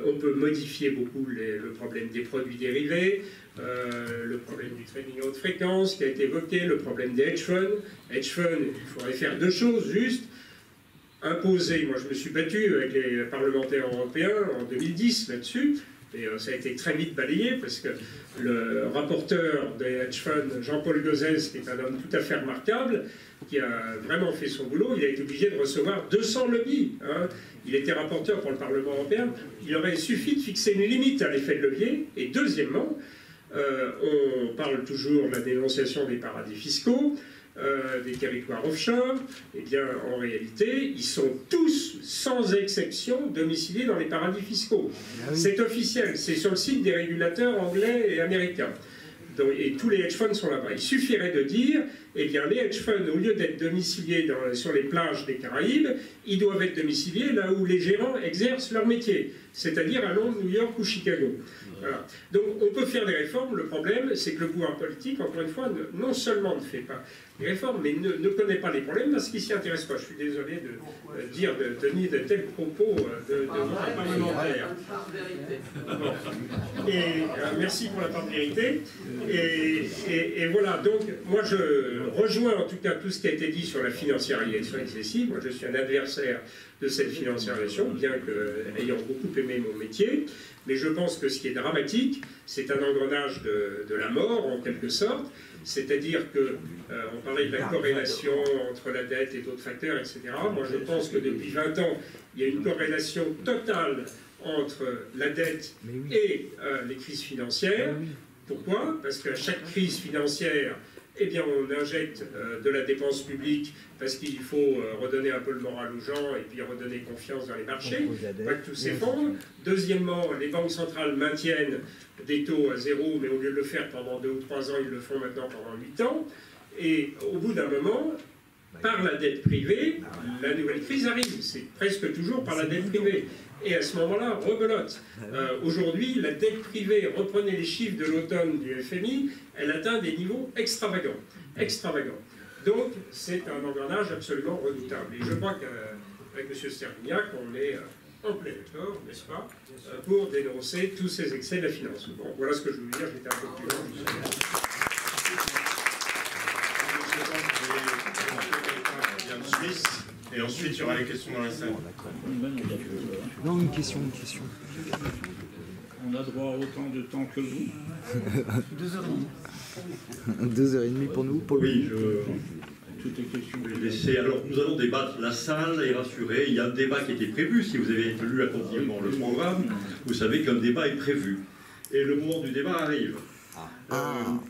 on peut modifier beaucoup le problème des produits dérivés, le problème du trading à haute fréquence qui a été évoqué, le problème des hedge funds. Hedge funds, il faudrait faire 2 choses, juste imposer. Moi, je me suis battu avec les parlementaires européens en 2010 là-dessus, et ça a été très vite balayé parce que le rapporteur des hedge funds, Jean-Paul Gauzès, qui est un homme tout à fait remarquable, qui a vraiment fait son boulot, il a été obligé de recevoir 200 lobbies. Hein. Il était rapporteur pour le Parlement européen. Il aurait suffi de fixer une limite à l'effet de levier. Et deuxièmement, on parle toujours de la dénonciation des paradis fiscaux, des territoires offshore. Eh bien, en réalité, ils sont tous, sans exception, domiciliés dans les paradis fiscaux. Ah oui. C'est officiel, c'est sur le site des régulateurs anglais et américains. Donc, et tous les hedge funds sont là-bas. Il suffirait de dire, eh bien, les hedge funds, au lieu d'être domiciliés sur les plages des Caraïbes, ils doivent être domiciliés là où les gérants exercent leur métier, c'est-à-dire à Londres, New York ou Chicago. Voilà. Donc on peut faire des réformes, le problème c'est que le pouvoir politique, encore une fois, non seulement ne fait pas des réformes, mais ne connaît pas les problèmes parce qu'il ne s'y intéresse pas. Je suis désolé de tenir de tels propos de parlementaire. Bon. Et merci pour la part de vérité. Et voilà, donc moi je rejoins en tout cas tout ce qui a été dit sur la financiarisation excessive. Moi je suis un adversaire de cette financiarisation, bien que ayant beaucoup aimé mon métier. Mais je pense que ce qui est dramatique, c'est un engrenage de la mort, en quelque sorte. C'est-à-dire qu'on parlait de la corrélation entre la dette et d'autres facteurs, etc. Moi, je pense que depuis 20 ans, il y a une corrélation totale entre la dette et les crises financières. Pourquoi? Parce qu'à chaque crise financière, eh bien, on injecte de la dépense publique parce qu'il faut redonner un peu le moral aux gens et puis redonner confiance dans les marchés, pas que tout s'effondre. Deuxièmement, les banques centrales maintiennent des taux à 0, mais au lieu de le faire pendant 2 ou 3 ans, ils le font maintenant pendant 8 ans. Et au bout d'un moment, par la dette privée, la nouvelle crise arrive. C'est presque toujours par la dette privée. Et à ce moment-là, rebelote. Aujourd'hui, la dette privée, reprenez les chiffres de l'automne du FMI, elle atteint des niveaux extravagants. Extravagants. Donc, c'est un engrenage absolument redoutable. Et je crois qu'avec M. Sterlignac, on est en plein accord, n'est-ce pas, pour dénoncer tous ces excès de la finance. Bon, voilà ce que je voulais dire, j'étais un peu plus long. Et ensuite, il y aura les questions dans la salle. Non, une question. On a droit à autant de temps que vous. 2h30. 2h30 pour nous, pour le Oui, Toutes les questions. Alors, nous allons débattre. La salle est rassurée. Il y a un débat qui était prévu. Si vous avez lu attentivement le programme, vous savez qu'un débat est prévu. Et le moment du débat arrive.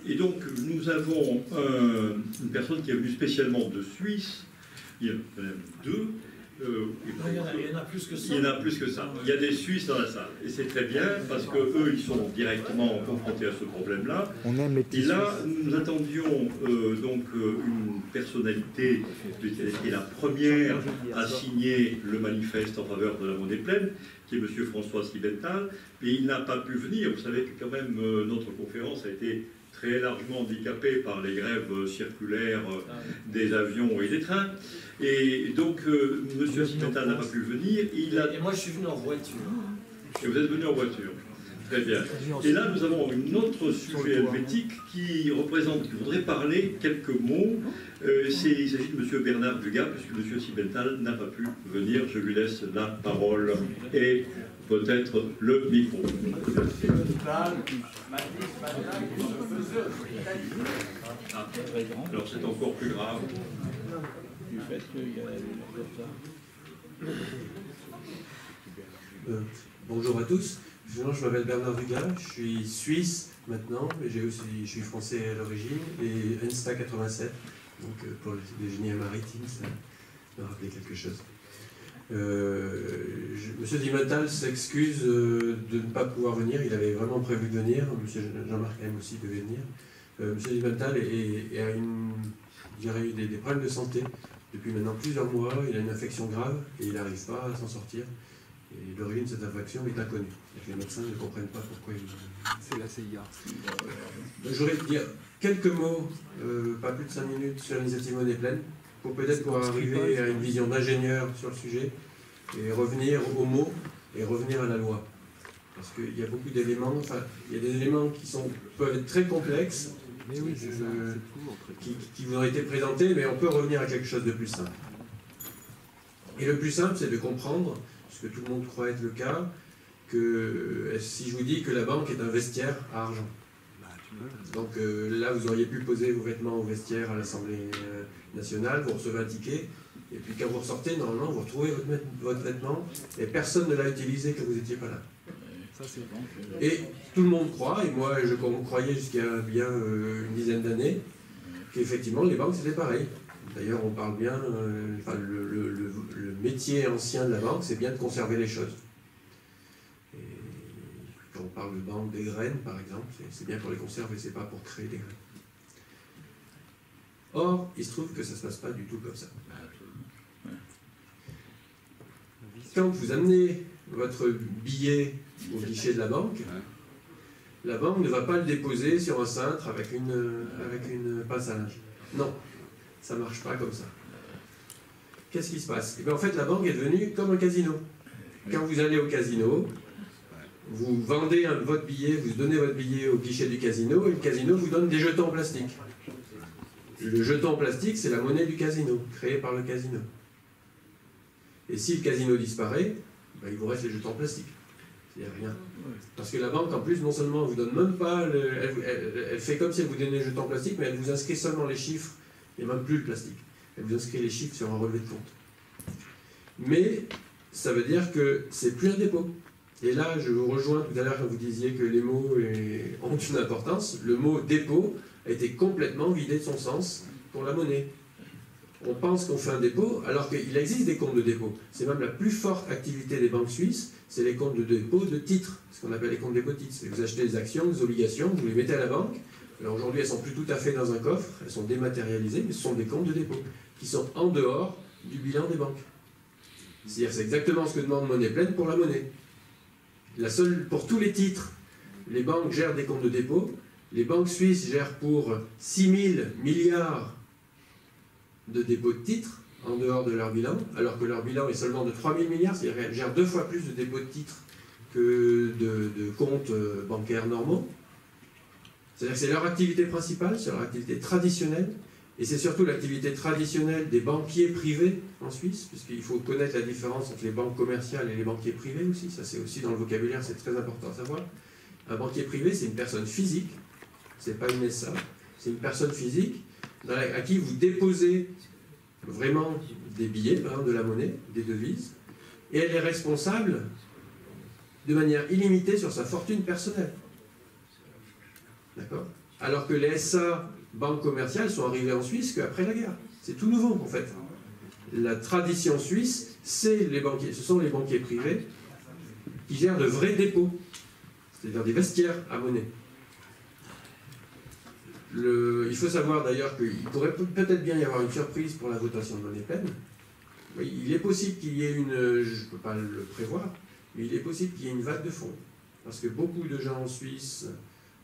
Et donc, nous avons une personne qui est venue spécialement de Suisse. Il y en a 2. Il y en a plus que ça. Il y en a plus que ça. Il y a des Suisses dans la salle. Et c'est très bien parce qu'eux, ils sont directement confrontés à ce problème-là. On aime les petits. Et là, nous attendions donc une personnalité qui est la première à signer le manifeste en faveur de la monnaie pleine, qui est M. François Siebenthal. Mais il n'a pas pu venir. Vous savez que quand même notre conférence a été très largement handicapé par les grèves circulaires des avions et des trains. Et donc, M. Simental n'a pas pu venir. Et moi, je suis venu en voiture. Et vous êtes venu en voiture. Très bien. Et là, nous avons un autre sujet helvétique qui voudrait parler quelques mots. Il s'agit de M. Bernard Dugas, puisque M. Simental n'a pas pu venir. Je lui laisse la parole et peut-être le micro. Alors c'est encore plus grave. Du fait qu'il y a bonjour à tous. Je m'appelle Bernard Dugas, je suis suisse maintenant, mais je suis français à l'origine, et ENSTA 87, donc pour les génies maritimes, ça me rappelait quelque chose. Monsieur Simental s'excuse de ne pas pouvoir venir, il avait vraiment prévu de venir, Monsieur Jean-Marc M aussi devait venir. Monsieur Simental a eu des problèmes de santé depuis maintenant plusieurs mois, il a une infection grave et il n'arrive pas à s'en sortir. Et l'origine de cette infection est inconnue. Les médecins ne comprennent pas pourquoi il... C'est la CIA. Je voudrais dire quelques mots, pas plus de 5 minutes, sur l'initiative Monnaie Pleine, pour peut-être pouvoir arriver à une vision d'ingénieur sur le sujet, et revenir aux mots, et revenir à la loi. Parce qu'il y a beaucoup d'éléments, enfin, il y a des éléments qui peuvent être très complexes, mais oui, qui vous ont été présentés, mais on peut revenir à quelque chose de plus simple. Et le plus simple, c'est de comprendre, ce que tout le monde croit être le cas, que si je vous dis que la banque est un vestiaire à argent. Donc là, vous auriez pu poser vos vêtements au vestiaire à l'Assemblée nationale, vous recevez un ticket, et puis quand vous ressortez, normalement, vous retrouvez votre vêtement, et personne ne l'a utilisé quand vous n'étiez pas là. Et tout le monde croit, et moi je croyais jusqu'à bien une dizaine d'années, qu'effectivement les banques c'était pareil. D'ailleurs on parle bien, le métier ancien de la banque c'est bien de conserver les choses. Et quand on parle de banque des graines par exemple, c'est bien pour les conserver, c'est pas pour créer des graines. Or, il se trouve que ça ne se passe pas du tout comme ça. Quand vous amenez votre billet au guichet de la banque ne va pas le déposer sur un cintre avec une pince à linge. Non, ça ne marche pas comme ça. Qu'est-ce qui se passe? En fait, la banque est devenue comme un casino. Quand vous allez au casino, vous vendez votre billet, vous donnez votre billet au guichet du casino, et le casino vous donne des jetons en plastique. Le jeton en plastique, c'est la monnaie du casino, créée par le casino. Et si le casino disparaît, il vous reste les jetons en plastique. C'est-à-dire rien. Parce que la banque, en plus, non seulement elle vous donne même pas, elle fait comme si elle vous donnait les jetons en plastique, mais elle vous inscrit seulement les chiffres, et même plus le plastique. Elle vous inscrit les chiffres sur un relevé de compte. Mais ça veut dire que c'est plus un dépôt. Et là, je vous rejoins tout à l'heure quand vous disiez que les mots ont une importance. Le mot dépôt a été complètement vidé de son sens pour la monnaie. On pense qu'on fait un dépôt, alors qu'il existe des comptes de dépôt. C'est même la plus forte activité des banques suisses, c'est les comptes de dépôt de titres, ce qu'on appelle les comptes de dépôt de titres. Vous achetez des actions, des obligations, vous les mettez à la banque. Alors aujourd'hui, elles ne sont plus tout à fait dans un coffre, elles sont dématérialisées, mais ce sont des comptes de dépôt qui sont en dehors du bilan des banques. C'est-à-dire c'est exactement ce que demande Monnaie Pleine pour la monnaie. Pour tous les titres, les banques gèrent des comptes de dépôt. Les banques suisses gèrent pour 6 000 milliards de dépôts de titres en dehors de leur bilan, alors que leur bilan est seulement de 3 000 milliards, c'est-à-dire qu'elles gèrent 2 fois plus de dépôts de titres que de comptes bancaires normaux. C'est-à-dire que c'est leur activité principale, c'est leur activité traditionnelle, et c'est surtout l'activité traditionnelle des banquiers privés en Suisse, puisqu'il faut connaître la différence entre les banques commerciales et les banquiers privés aussi, ça c'est aussi dans le vocabulaire, c'est très important à savoir. Un banquier privé, c'est une personne physique, c'est pas une SA, c'est une personne physique à qui vous déposez vraiment des billets, par exemple de la monnaie, des devises, et elle est responsable de manière illimitée sur sa fortune personnelle. D'accord? Alors que les SA, banques commerciales, sont arrivées en Suisse qu'après la guerre. C'est tout nouveau, en fait. La tradition suisse, ce sont les banquiers privés qui gèrent de vrais dépôts, c'est-à-dire des vestiaires à monnaie. Il faut savoir d'ailleurs qu'il pourrait peut-être bien y avoir une surprise pour la votation de Monnaie Pleine. Oui, il est possible qu'il y ait je ne peux pas le prévoir, mais il est possible qu'il y ait une vague de fonds. Parce que beaucoup de gens en Suisse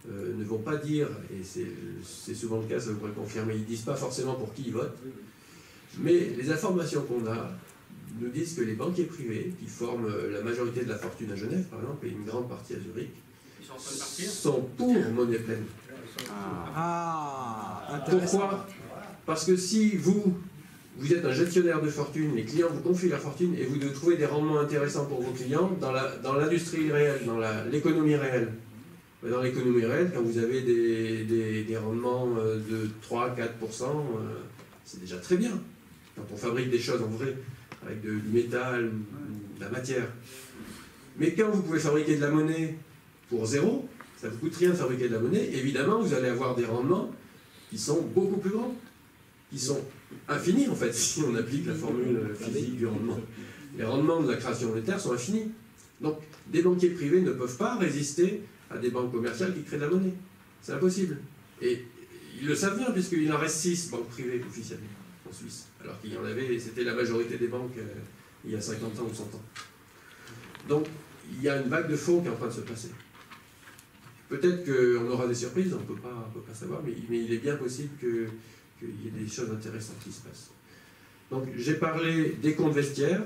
ne vont pas dire, et c'est souvent le cas, ça vous pourrez confirmer, ils ne disent pas forcément pour qui ils votent, mais les informations qu'on a nous disent que les banquiers privés, qui forment la majorité de la fortune à Genève, par exemple, et une grande partie à Zurich, sont pour monnaie pleine. Pourquoi? Parce que si vous êtes un gestionnaire de fortune, les clients vous confient leur fortune et vous devez trouver des rendements intéressants pour vos clients dans l'industrie réelle, dans l'économie réelle. Dans l'économie réelle, quand vous avez des rendements de 3-4%, c'est déjà très bien. Quand on fabrique des choses en vrai, avec du métal, de la matière. Mais quand vous pouvez fabriquer de la monnaie pour zéro, ça ne vous coûte rien de fabriquer de la monnaie, évidemment vous allez avoir des rendements qui sont beaucoup plus grands, qui sont infinis en fait, si on applique la formule physique du rendement. Les rendements de la création monétaire sont infinis. Donc des banquiers privés ne peuvent pas résister à des banques commerciales qui créent de la monnaie. C'est impossible. Et ils le savent bien, puisqu'il en reste 6 banques privées officiellement en Suisse, alors qu'il y en avait, c'était la majorité des banques il y a 50 ans ou 100 ans. Donc il y a une vague de fonds qui est en train de se passer. Peut-être qu'on aura des surprises, on ne peut pas savoir, mais il est bien possible qu'il y ait des choses intéressantes qui se passent. Donc j'ai parlé des comptes vestiaires,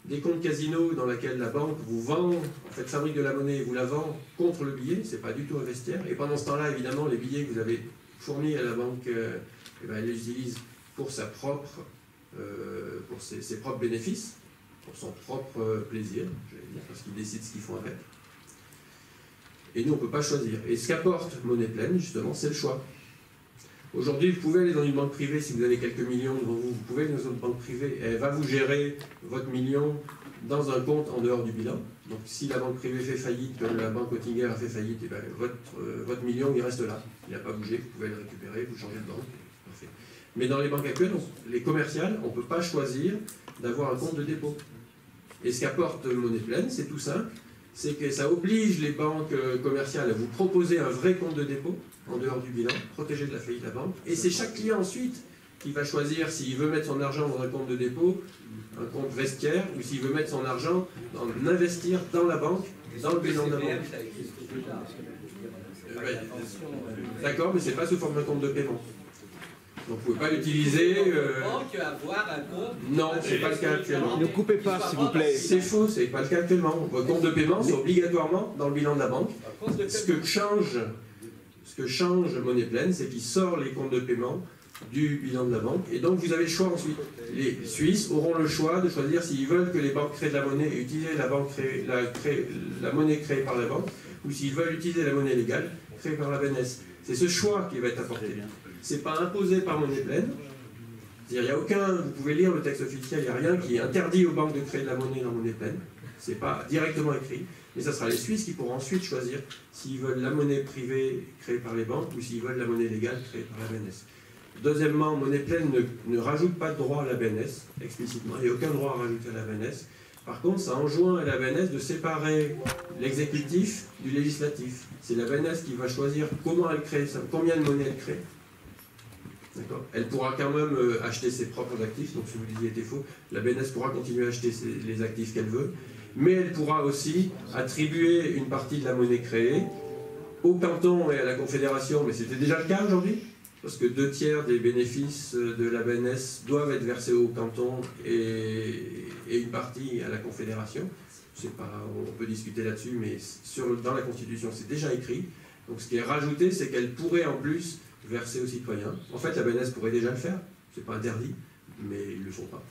des comptes casino dans lesquels la banque vous vend, en fait fabrique de la monnaie et vous la vend contre le billet, c'est pas du tout un vestiaire. Et pendant ce temps-là, évidemment, les billets que vous avez fournis à la banque, elle les utilise pour sa propre, pour ses propres bénéfices, pour son propre plaisir, j'allais dire, parce qu'ils décident ce qu'ils font avec. Et nous, on ne peut pas choisir. Et ce qu'apporte Monnaie Pleine, justement, c'est le choix. Aujourd'hui, vous pouvez aller dans une banque privée, si vous avez quelques millions devant vous, vous pouvez aller dans une banque privée, et elle va vous gérer votre million dans un compte en dehors du bilan. Donc si la banque privée fait faillite, comme la banque Oettinger a fait faillite, et bien, votre million, il reste là. Il n'a pas bougé, vous pouvez le récupérer, vous changez de banque. Parfait. Mais dans les banques actuelles, les commerciales, on ne peut pas choisir d'avoir un compte de dépôt. Et ce qu'apporte Monnaie Pleine, c'est tout simple, c'est que ça oblige les banques commerciales à vous proposer un vrai compte de dépôt en dehors du bilan, protégé de la faillite de la banque. Et c'est chaque client ensuite qui va choisir s'il veut mettre son argent dans un compte de dépôt, un compte vestiaire, ou s'il veut mettre son argent investir dans la banque, dans le bilan de la banque. D'accord, mais ce n'est pas sous forme d'un compte de paiement. Donc vous ne pouvez pas l'utiliser. Non, ce n'est pas le cas actuellement. Ne coupez pas, s'il vous plaît. C'est faux, ce n'est pas le cas actuellement. Vos comptes de paiement sont obligatoirement dans le bilan de la banque. Ce que change Monnaie Pleine, c'est qu'il sort les comptes de paiement du bilan de la banque. Et donc vous avez le choix ensuite. Les Suisses auront le choix de choisir s'ils veulent que les banques créent de la monnaie et utiliser la monnaie créée par la banque, ou s'ils veulent utiliser la monnaie légale créée par la BNS. C'est ce choix qui va être apporté. Ce n'est pas imposé par Monnaie Pleine. Il n'y a aucun, vous pouvez lire le texte officiel, il n'y a rien qui interdit aux banques de créer de la monnaie dans Monnaie Pleine. Ce n'est pas directement écrit. Mais ce sera les Suisses qui pourront ensuite choisir s'ils veulent la monnaie privée créée par les banques ou s'ils veulent la monnaie légale créée par la BNS. Deuxièmement, Monnaie Pleine ne rajoute pas de droit à la BNS, explicitement. Il n'y a aucun droit à rajouter à la BNS. Par contre, ça enjoint à la BNS de séparer l'exécutif du législatif. C'est la BNS qui va choisir comment elle crée, combien de monnaie elle crée. Elle pourra quand même acheter ses propres actifs, donc ce que vous disiez était faux. La BNS pourra continuer à acheter les actifs qu'elle veut, mais elle pourra aussi attribuer une partie de la monnaie créée au canton et à la Confédération, mais c'était déjà le cas aujourd'hui, parce que 2/3 des bénéfices de la BNS doivent être versés au canton et une partie à la Confédération. On peut discuter là-dessus, mais dans la Constitution, c'est déjà écrit. Donc ce qui est rajouté, c'est qu'elle pourrait en plus verser aux citoyens. En fait, la BNS pourrait déjà le faire, c'est pas interdit, mais ils ne le font pas.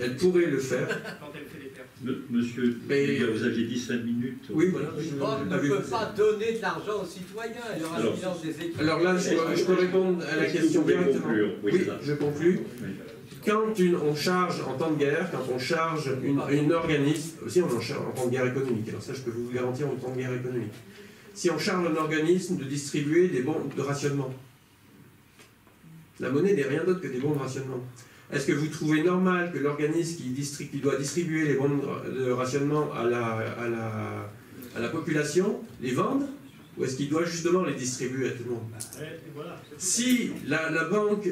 Elle pourrait le faire. Quand elle fait des pertes. Monsieur, vous aviez dit 5 minutes. Oui, voilà. On ne peut pas donner de l'argent aux citoyens. Il y aura le bilan des équipes. Alors là, je peux répondre à la question directement. Oui, je conclus. Quand on charge en temps de guerre, quand on charge un organisme, aussi on en charge en temps de guerre économique, alors ça je peux vous garantir en temps de guerre économique. Si on charge un organisme de distribuer des bons de rationnement, la monnaie n'est rien d'autre que des bons de rationnement. Est-ce que vous trouvez normal que l'organisme qui doit distribuer les bons de rationnement à la population les vende, ou est-ce qu'il doit justement les distribuer à tout le monde? Si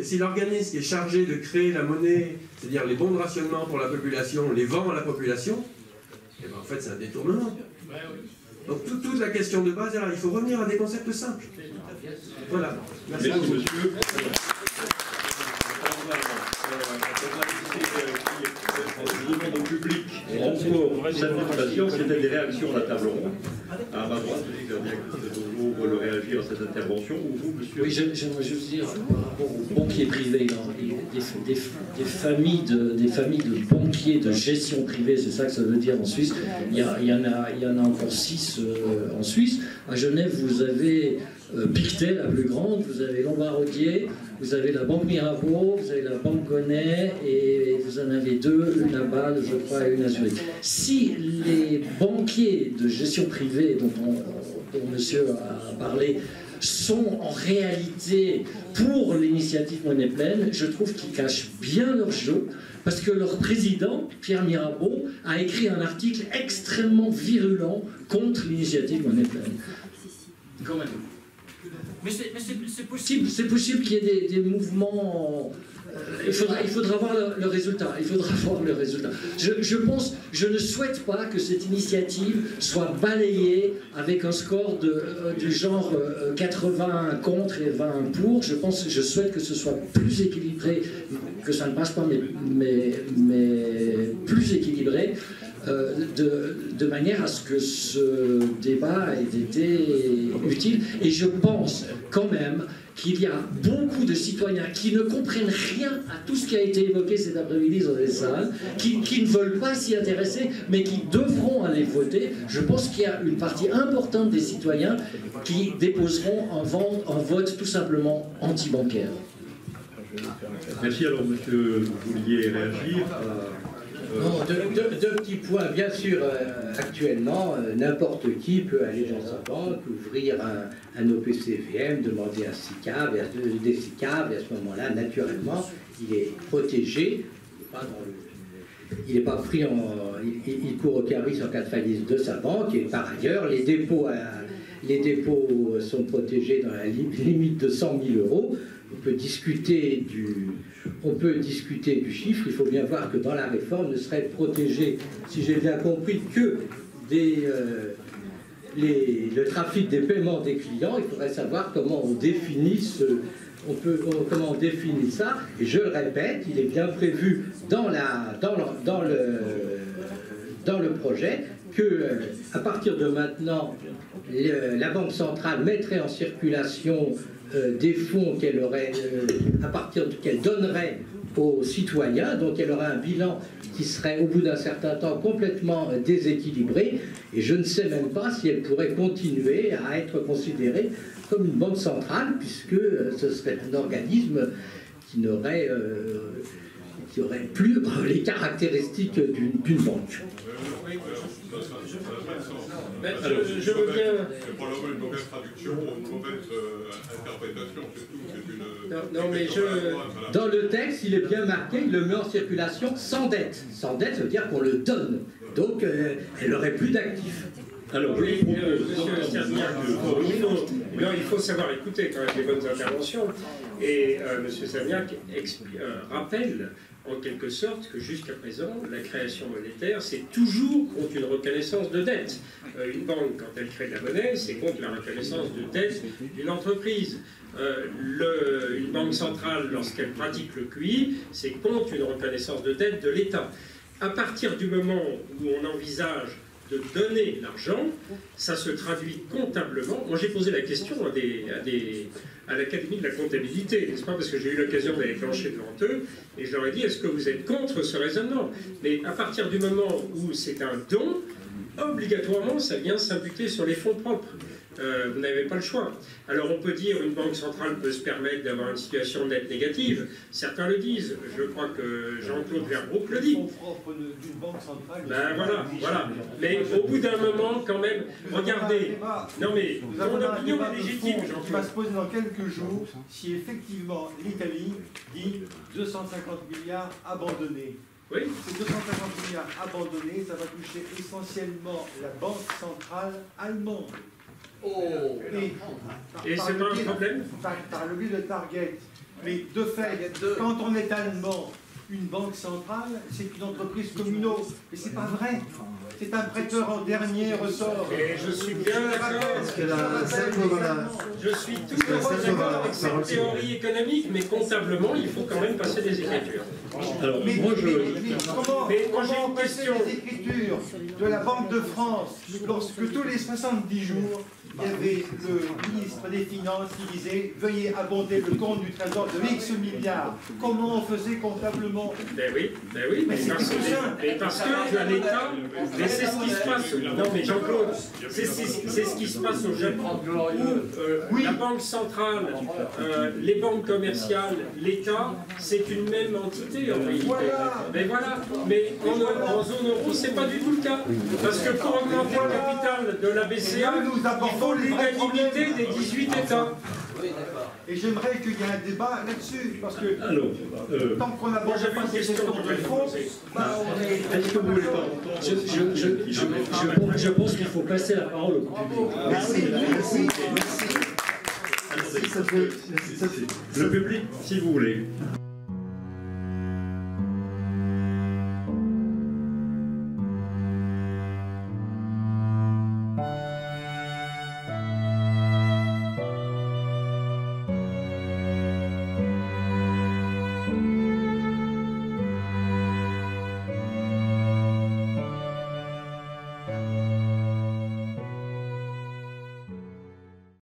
si l'organisme qui est chargé de créer la monnaie, c'est-à-dire les bons de rationnement pour la population, les vend à la population, Et ben, en fait, c'est un détournement. Donc toute la question de base, alors, il faut revenir à des concepts simples. Voilà. Merci beaucoup. Monsieur. Je demande au public, pour cette présentation, c'était des réactions à la table ronde. À ma droite, je ouvre le réagir à cette intervention. Ou vous, monsieur? Oui, j'aimerais juste dire, par rapport aux banquiers privés, des familles de banquiers de gestion privée, c'est ça que ça veut dire en Suisse. Il y en a encore 6 en Suisse. À Genève, vous avez Pictet, la plus grande, vous avez Lombard-Odier, vous avez la Banque Mirabeau, vous avez la Banque Gonnet, et vous en avez 2, une à Bâle, je crois, et une à Zurich. Si les banquiers de gestion privée dont monsieur a parlé sont en réalité pour l'initiative Monnaie Pleine, je trouve qu'ils cachent bien leur jeu, parce que leur président, Pierre Mirabeau, a écrit un article extrêmement virulent contre l'initiative Monnaie Pleine. Quand même. Mais c'est possible. C'est possible qu'il y ait des mouvements. Il faudra voir le résultat. Il faudra voir le résultat. Je ne souhaite pas que cette initiative soit balayée avec un score du genre 80 contre et 20 pour. Je souhaite que ce soit plus équilibré, que ça ne passe pas, mais plus équilibré. De manière à ce que ce débat ait été utile. Et je pense quand même qu'il y a beaucoup de citoyens qui ne comprennent rien à tout ce qui a été évoqué cet après-midi dans les salles, qui ne veulent pas s'y intéresser, mais qui devront aller voter. Je pense qu'il y a une partie importante des citoyens qui déposeront un vote tout simplement anti-bancaire. Merci. Alors, monsieur, vous vouliez réagir Non, deux petits points. Bien sûr, actuellement, n'importe qui peut aller dans sa banque, ouvrir un OPCVM, demander un SICAV, des SICAV, et à ce moment-là, naturellement, il est protégé. Il n'est pas pris en... Il court aucun risque en cas de faillite de sa banque. Et par ailleurs, les dépôts sont protégés dans la limite de 100 000 €. On peut discuter du chiffre. Il faut bien voir que dans la réforme ne serait protégé, si j'ai bien compris, que le trafic des paiements des clients. Il faudrait savoir comment on définit comment on définit ça. Et je le répète, il est bien prévu dans le projet que à partir de maintenant, la Banque centrale mettrait en circulation des fonds qu'elle donnerait aux citoyens, donc elle aurait un bilan qui serait au bout d'un certain temps complètement déséquilibré, et je ne sais même pas si elle pourrait continuer à être considérée comme une banque centrale, puisque ce serait un organisme qui n'aurait plus les caractéristiques d'une banque. Je veux bien... C'est probablement une mauvaise traduction, une mauvaise interprétation, c'est tout. Non, mais dans le texte, il est bien marqué, il le met en circulation sans dette. Sans dette, ça veut dire qu'on le donne. Donc, elle n'aurait plus d'actifs. Alors, oui, monsieur Serniac, il faut savoir écouter quand même les bonnes interventions. Et monsieur Serniac rappelle en quelque sorte que jusqu'à présent, la création monétaire, c'est toujours contre une reconnaissance de dette. Une banque, quand elle crée de la monnaie, c'est contre la reconnaissance de dette d'une entreprise. Une banque centrale, lorsqu'elle pratique le QI, c'est contre une reconnaissance de dette de l'État. À partir du moment où on envisage de donner l'argent, ça se traduit comptablement. Moi, j'ai posé la question à l'Académie de la comptabilité, n'est-ce pas, parce que j'ai eu l'occasion d'aller plancher devant eux, et je leur ai dit, est-ce que vous êtes contre ce raisonnement? Mais à partir du moment où c'est un don, obligatoirement, ça vient s'imputer sur les fonds propres. Vous n'avez pas le choix. Alors on peut dire une banque centrale peut se permettre d'avoir une situation nette négative. Certains le disent. Je crois que Jean-Claude Verbroek le dit. D'une banque centrale. Ben voilà. Mais au bout d'un moment, quand même, regardez. Non mais mon opinion est légitime, Jean-Claude. Qui va se poser dans quelques jours si effectivement l'Italie dit 250 milliards abandonnés. Oui. Ces 250 milliards abandonnés, ça va toucher essentiellement la banque centrale allemande. Oh. Et c'est pas un problème par le biais de Target. Mais de fait, quand on est allemand, une banque centrale, c'est une entreprise communaux. Mais c'est pas vrai. c'est un prêteur en dernier ressort. Et je suis bien d'accord. Je suis tout à fait d'accord avec cette théorie économique, mais comptablement, il faut quand même passer des écritures. Alors, Mais moi, comment passer les écritures de la Banque de France lorsque tous les 70 jours, il y avait le ministre des Finances qui disait « Veuillez abonder le compte du Trésor de X milliards ». Comment on faisait comptablement? Ben oui, mais parce que à l'État, mais c'est ce qui se passe. Non mais Jean-Claude, c'est ce qui se passe au Japon, où la Banque centrale, les banques commerciales, l'État, c'est une même entité en réalité. Mais voilà, mais en zone euro, c'est pas du tout le cas. Parce que pour augmenter le capital de la BCE, il faut l'unanimité des 18 États. Et j'aimerais qu'il y ait un débat là-dessus, parce que tant qu'on n'aborde pas ces questions de fond, est-ce que vous voulez pas Je pense qu'il faut passer la parole au public. Merci. Le public, si vous voulez.